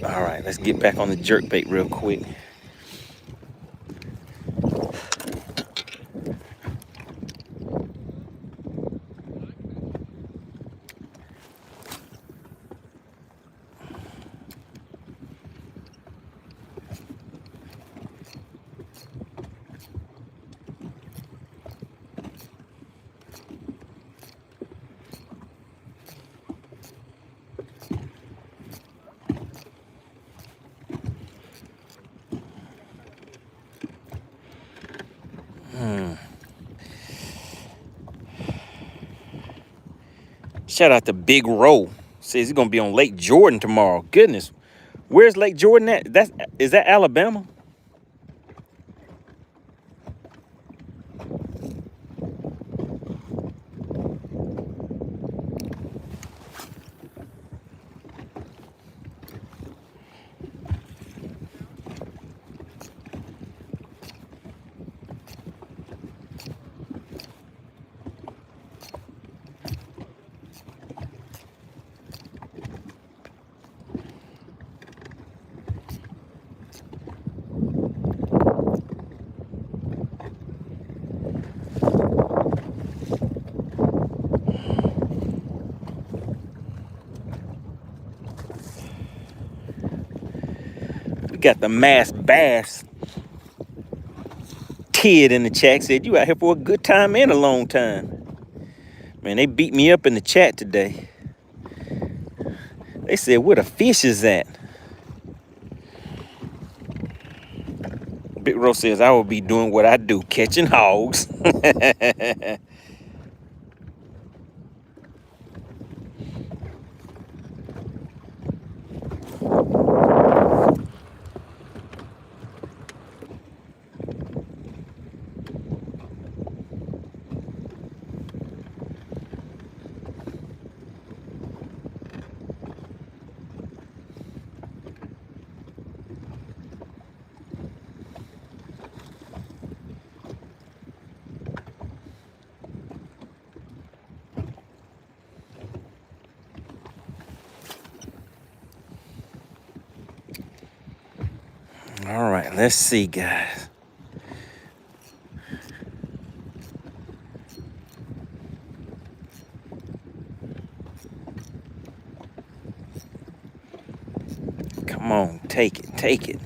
All right, let's get back on the jerkbait real quick. Shout out to Big Row. Says he's gonna be on Lake Jordan tomorrow. Goodness, where's Lake Jordan at? Is that Alabama? We got the MoneyBass kid in the chat. Said you out here for a good time and a long time. Man, they beat me up in the chat today. They said where the fish is at. Big Rose says I will be doing what I do, catching hogs. All right, let's see, guys. Come on, take it, take it.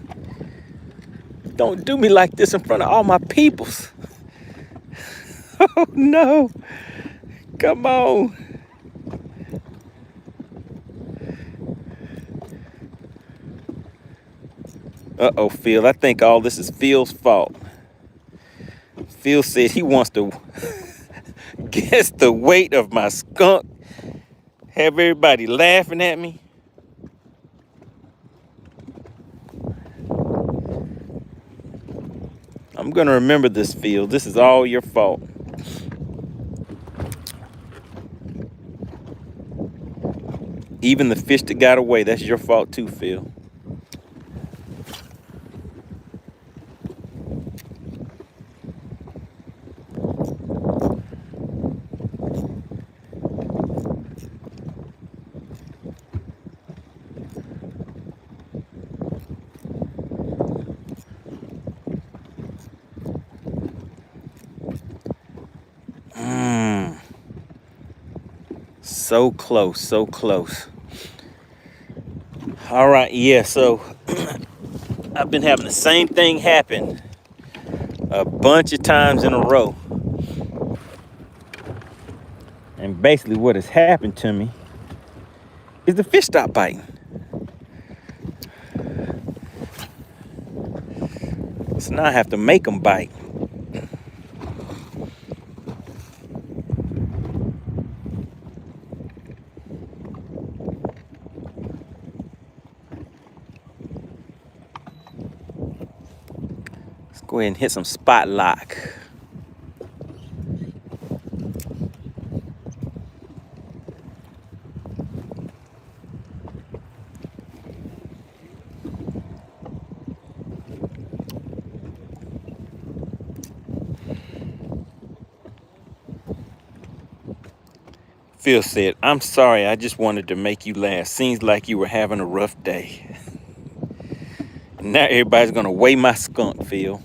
Don't do me like this in front of all my peoples. Oh, no. Come on. Uh-oh, Phil. I think all this is Phil's fault. Phil said he wants to guess the weight of my skunk. Have everybody laughing at me. I'm going to remember this, Phil. This is all your fault. Even the fish that got away, that's your fault too, Phil. So close, so close. All right, yeah, so I've been having the same thing happen a bunch of times in a row. And basically what has happened to me is the fish stopped biting. So now I have to make them bite. Let's go ahead and hit some spot lock. Phil said, I'm sorry, I just wanted to make you laugh. Seems like you were having a rough day. Now everybody's gonna weigh my skunk, Phil.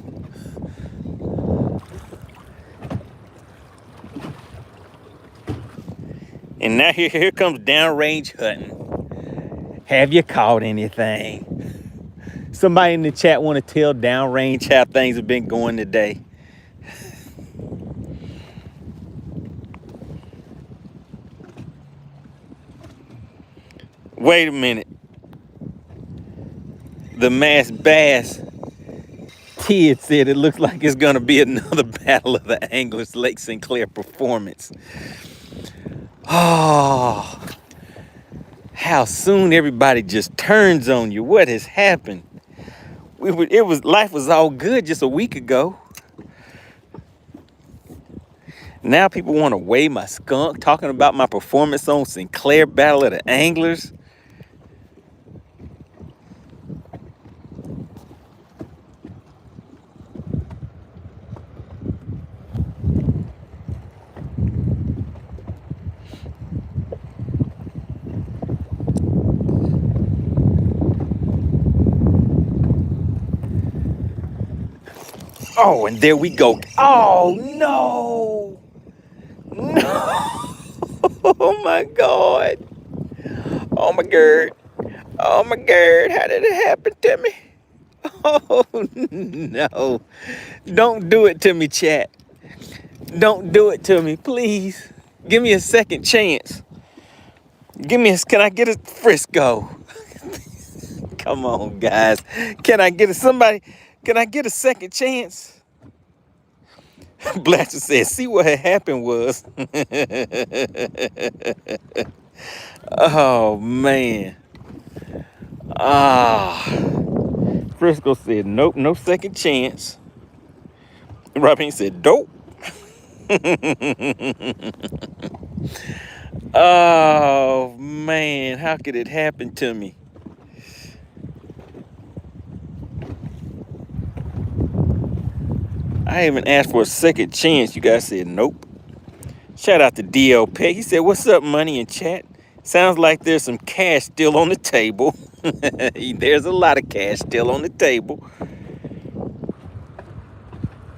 And now here comes downrange hunting. Have you caught anything? Somebody in the chat want to tell downrange how things have been going today. Wait a minute. The MoneyBass kid said it looks like it's gonna be another battle of the Anglers Lake Sinclair performance. Oh, how soon everybody just turns on you. What has happened? Life was all good just a week ago. Now people want to weigh my skunk, talking about my performance on Sinclair Battle of the Anglers. Oh, and there we go. Oh, no. No. Oh, my God. Oh, my God. Oh, my God. How did it happen to me? Oh, no. Don't do it to me, chat. Don't do it to me, please. Give me a second chance. Can I get a Frisco? Come on, guys. Can I get a second chance? Blatcher said, see what had happened was. Oh, man. Frisco said, nope, no second chance. Robin said, dope. Oh, man, how could it happen to me? I even asked for a second chance. You guys said, nope. Shout out to DL Peg. He said, what's up, money in chat? Sounds like there's some cash still on the table. There's a lot of cash still on the table.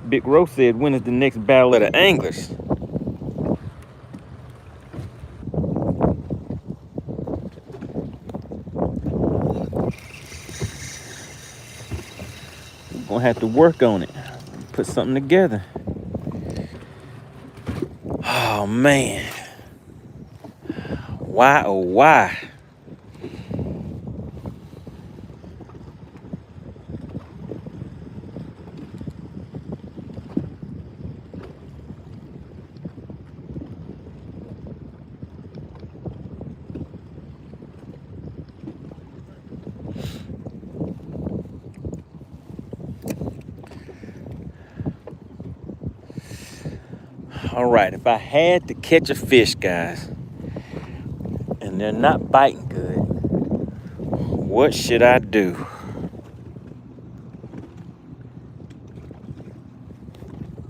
Big Rose said, when is the next Battle of the Anglers? We're gonna have to work on it. Put something together. Oh, man. Why, oh, why? All right, if I had to catch a fish, guys, and they're not biting good, what should I do?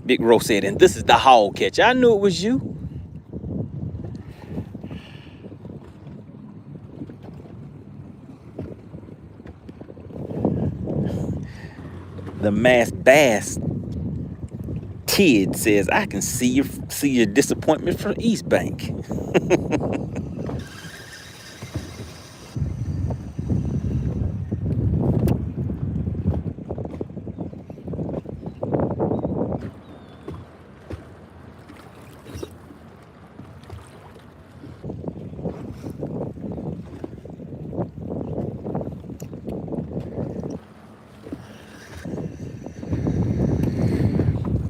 Big Rose said, and this is the hog catcher. I knew it was you. The masked bass Tid says, I can see your disappointment from East Bank.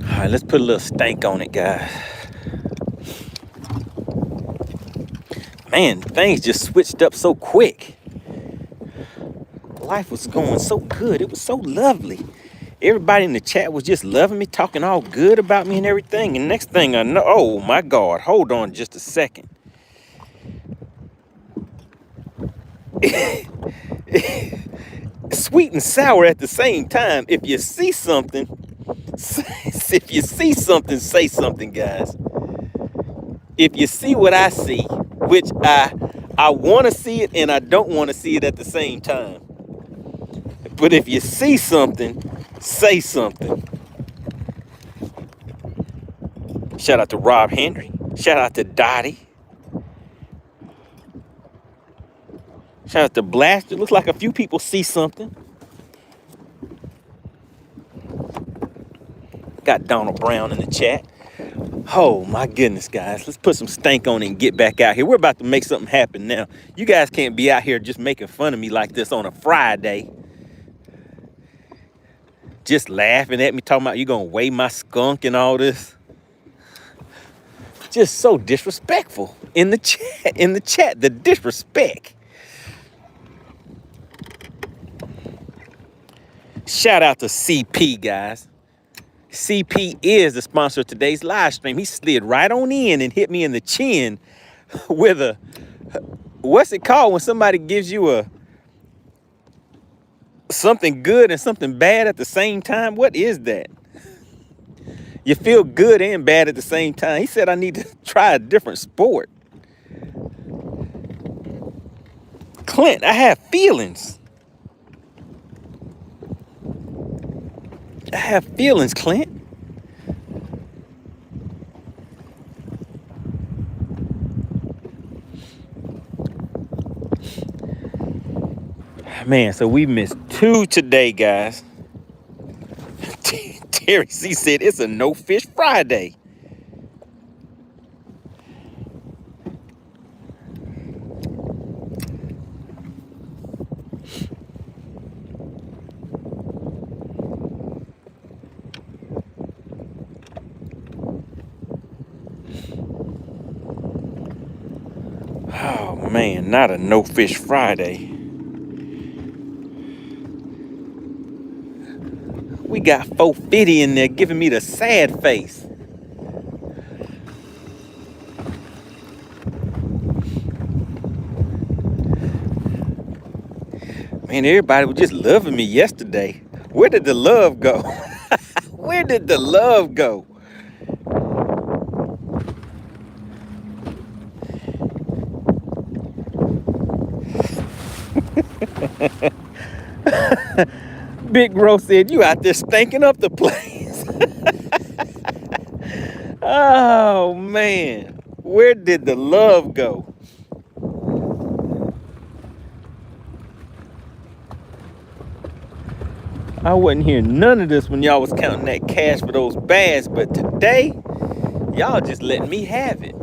All right, let's put a little stank on it, guys. Man, things just switched up so quick. Life was going so good. It was so lovely. Everybody in the chat was just loving me, talking all good about me and everything. And next thing I know, oh my God, hold on just a second. Sweet and sour at the same time. If you see something, say something, guys. If you see what I see, which I want to see it and I don't want to see it at the same time. But if you see something, say something. Shout out to Rob Henry. Shout out to Dottie. Shout out to Blaster. Looks like a few people see something. Got Donald Brown in the chat. Oh my goodness, guys. Let's put some stank on it and get back out here. We're about to make something happen now. You guys can't be out here just making fun of me like this on a Friday. Just laughing at me, talking about you gonna weigh my skunk and all this. Just so disrespectful. in the chat, the disrespect. Shout out to CP, guys. CP is the sponsor of today's live stream. He slid right on in and hit me in the chin with a, what's it called when somebody gives you something good and something bad at the same time? What is that? You feel good and bad at the same time. He said I need to try a different sport. Clint, I have feelings. I have feelings, Clint. Man, so we missed 2 today, guys. Terry C said it's a no fish Friday. Oh man, not a no fish Friday. We got 450 in there giving me the sad face. Man, everybody was just loving me yesterday. Where did the love go? Where did the love go? Big Bro said, you out there stinking up the place. Oh, man. Where did the love go? I wasn't hearing none of this when y'all was counting that cash for those bass, but today, y'all just letting me have it.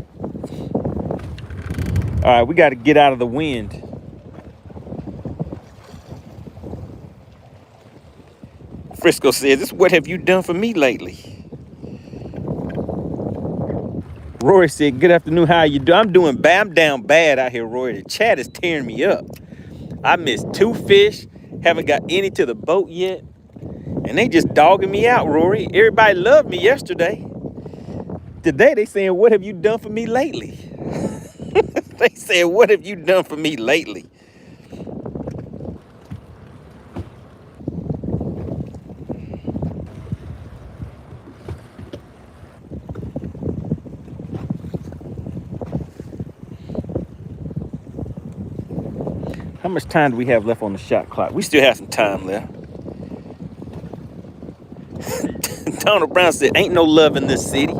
All right, we got to get out of the wind. Frisco says, what have you done for me lately? Rory said, good afternoon, how you doing? I'm doing bad. I'm down bad out here, Rory. The chat is tearing me up. I missed 2 fish, haven't got any to the boat yet, and they just dogging me out, Rory. Everybody loved me yesterday. Today they saying, what have you done for me lately? They said, what have you done for me lately? How much time do we have left on the shot clock? We still have some time left. Donald Brown said, ain't no love in this city.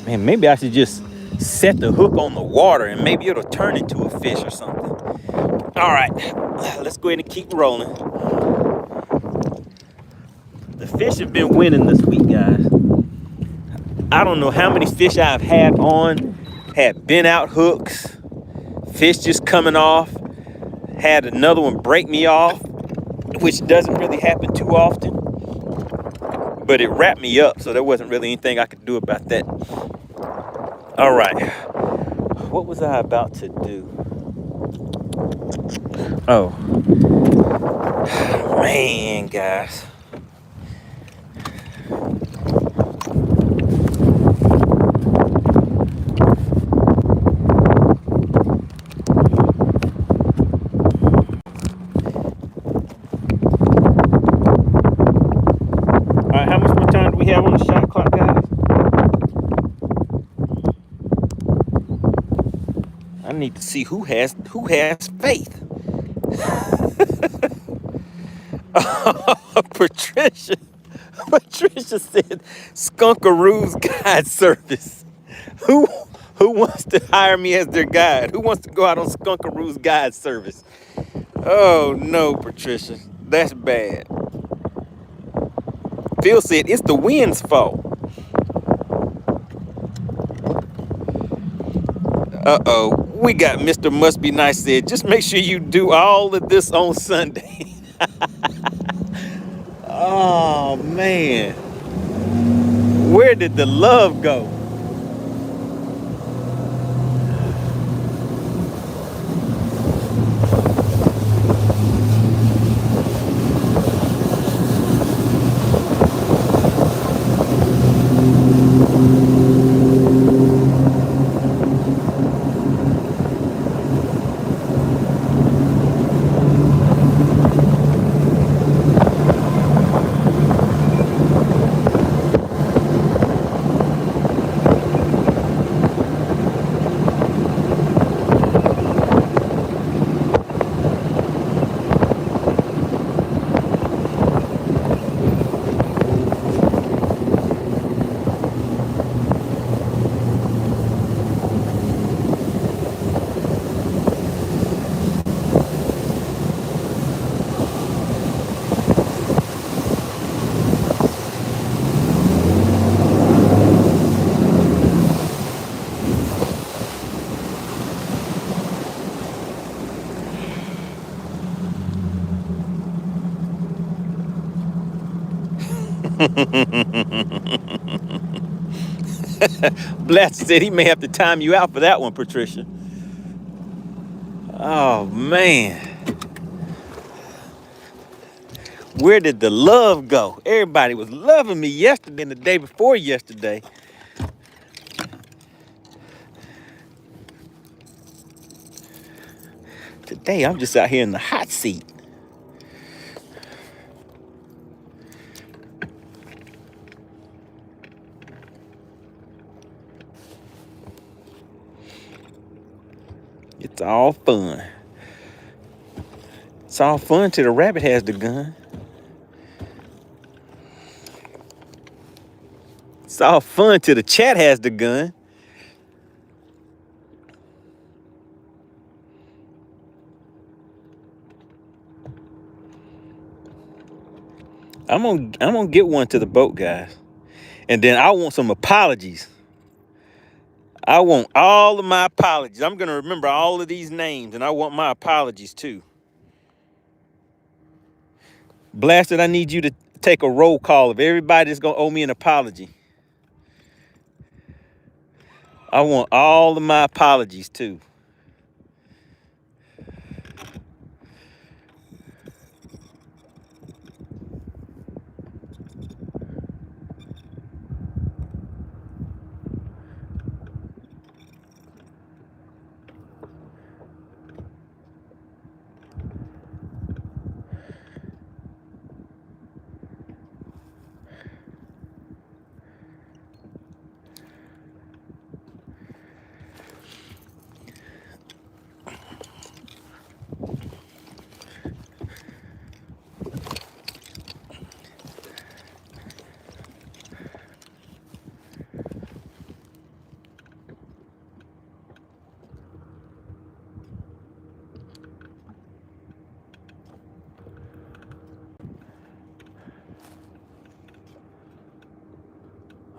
Man, maybe I should just set the hook on the water and maybe it'll turn into a fish or something. All right, let's go ahead and keep rolling. The fish have been winning this week, guys. I don't know how many fish I've had on, had been out hooks, fish just coming off, had another one break me off, which doesn't really happen too often, but it wrapped me up, so there wasn't really anything I could do about that. All right, what was I about to do? Oh, man, guys. We have on the shot clock, guys. I need to see who has faith. Patricia said Skunkaroo's guide service. Who wants to hire me as their guide? Who wants to go out on Skunkaroo's guide service? Oh no, Patricia, that's bad. Phil said it's the wind's fault. Uh-oh, we got Mr. Must Be Nice said, just make sure you do all of this on Sunday. Oh, Oh, man. Where did the love go? Blast said he may have to time you out for that one, Patricia. Oh, man. Where did the love go? Everybody was loving me yesterday and the day before yesterday. Today, I'm just out here in the hot seat. It's all fun. It's all fun till the rabbit has the gun. It's all fun till the chat has the gun. I'm gonna get one to the boat, guys. And then I want some apologies. I want all of my apologies. I'm gonna remember all of these names, and I want my apologies too. Blasted, I need you to take a roll call of everybody that's gonna owe me an apology. I want all of my apologies too.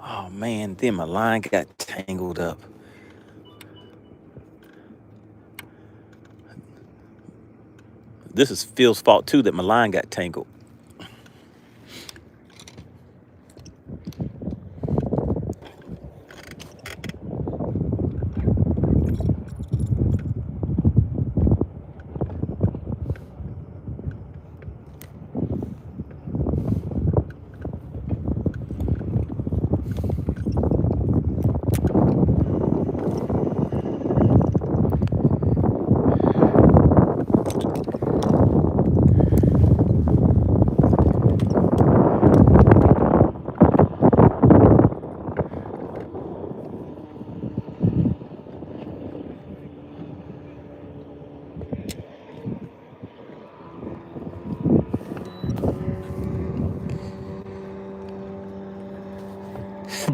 Oh man, then my line got tangled up. This is Phil's fault too that my line got tangled.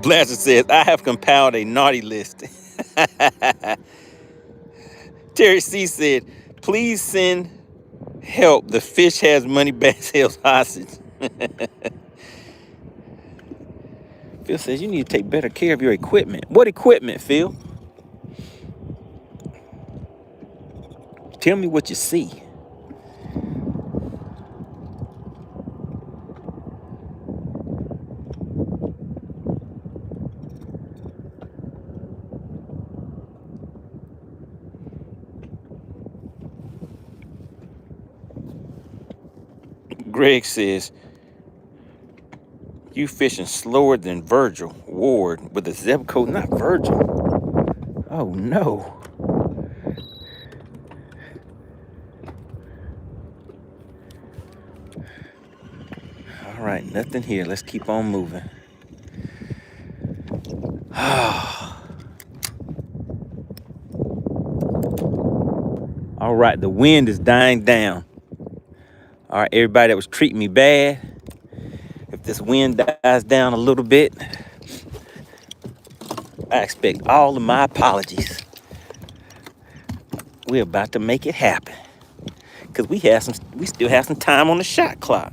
Blaster says, I have compiled a naughty list. Terry C said, please send help. The fish has MoneyBass held hostage. Phil says, you need to take better care of your equipment. What equipment, Phil? Tell me what you see. Greg says, you fishing slower than Virgil Ward with a zip code, not Virgil. Oh no. All right, nothing here. Let's keep on moving. All right, the wind is dying down. All right, everybody that was treating me bad, if this wind dies down a little bit, I expect all of my apologies. We're about to make it happen because we still have some time on the shot clock.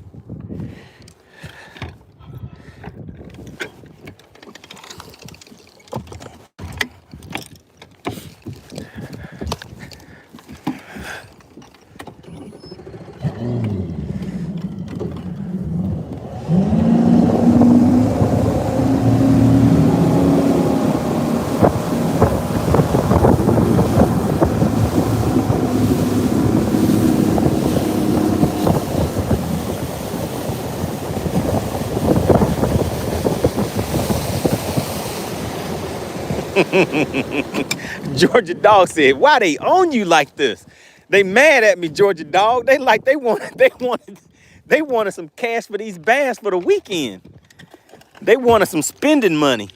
Georgia Dog said, why they own you like this? They mad at me, Georgia Dog. They wanted some cash for these bass for the weekend. They wanted some spending money.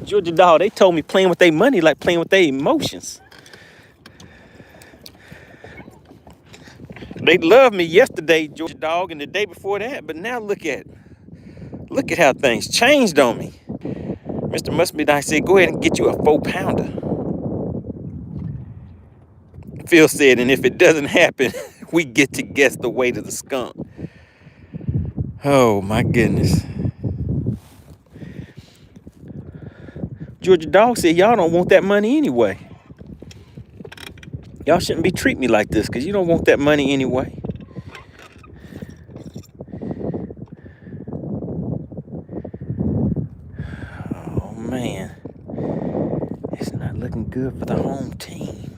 Georgia Dog, they told me playing with their money like playing with their emotions. They loved me yesterday, Georgia Dog, and the day before that, but now look at how things changed on me. Mr. Mustby I said, go ahead and get you a 4-pounder. Phil said, and if it doesn't happen, we get to guess the weight of the skunk. Oh my goodness. Georgia Dog said, y'all don't want that money anyway. Y'all shouldn't be treating me like this because you don't want that money anyway. Oh man. It's not looking good for the home team.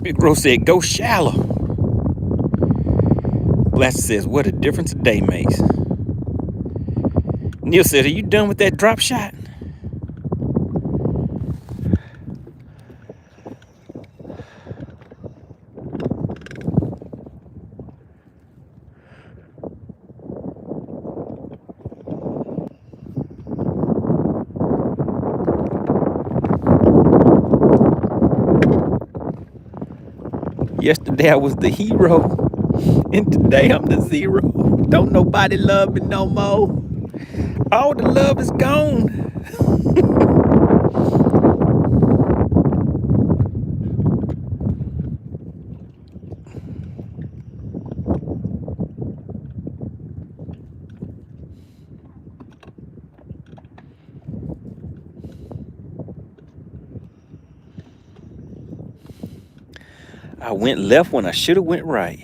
Big Bro said, go shallow. Blaster says, what a difference a day makes. Neil said, are you done with that drop shot? Yesterday I was the hero, and today I'm the zero. Don't nobody love me no more. All the love is gone. I went left when I should have went right.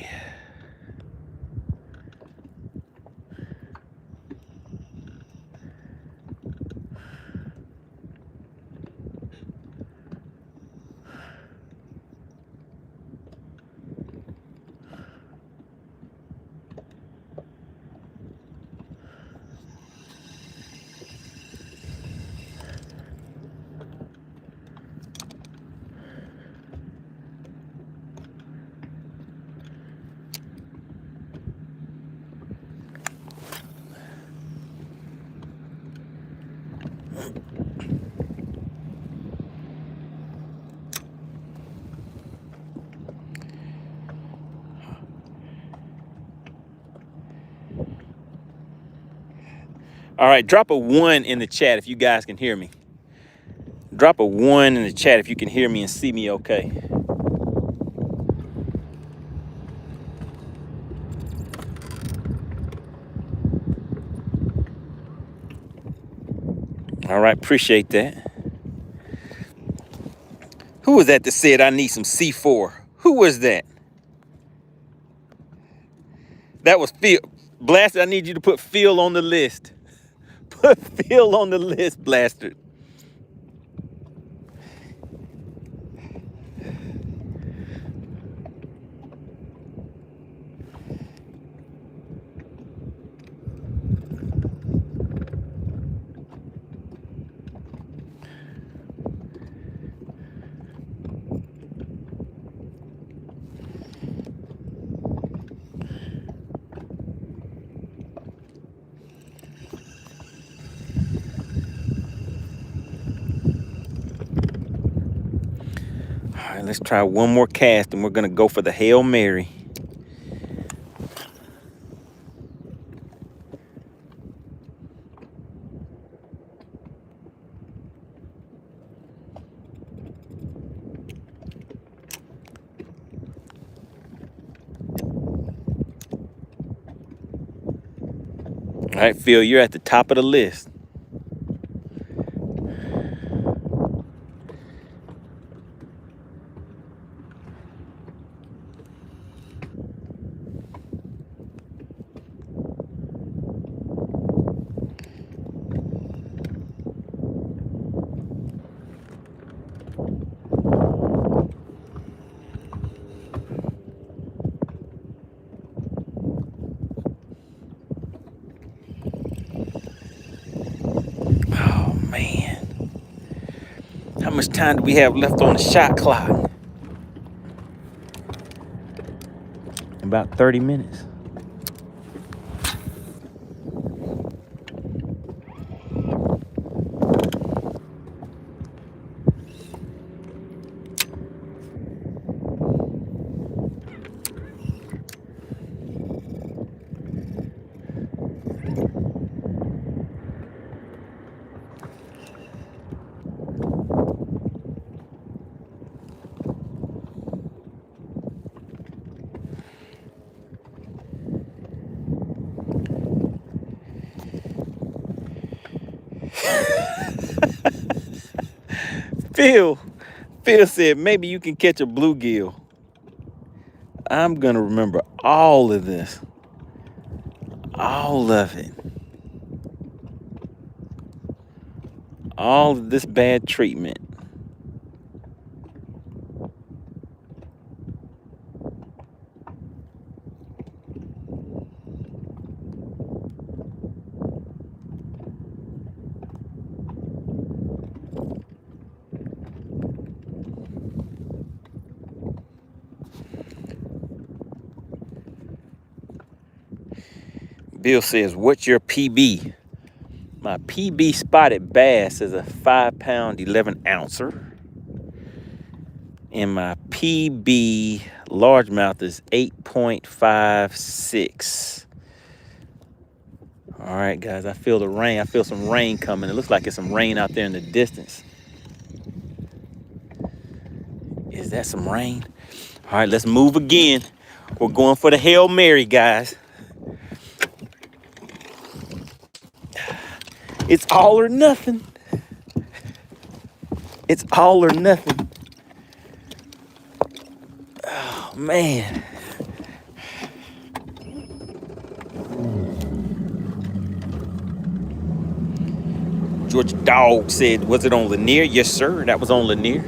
All right, drop a 1 in the chat if you guys can hear me. Drop a 1 in the chat if you can hear me and see me okay. All right, appreciate that. Who was that said I need some C4? Who was that? That was Phil. Blaster, I need you to put Phil on the list. Put Phil on the list, Blaster. All right, let's try one more cast and we're gonna go for the Hail Mary. All right, Phil, you're at the top of the list. Oh, man. How much time do we have left on the shot clock? About 30 minutes. Phil said maybe you can catch a bluegill. I'm gonna remember all of this. All of it. All of this bad treatment. Bill says, what's your PB? My PB spotted bass is a 5-pound, 11-ouncer. And my PB largemouth is 8.56. All right, guys, I feel the rain. I feel some rain coming. It looks like it's some rain out there in the distance. Is that some rain? All right, let's move again. We're going for the Hail Mary, guys. It's all or nothing. It's all or nothing. Oh, man. Georgia Dog said, was it on Lanier? Yes, sir. That was on Lanier.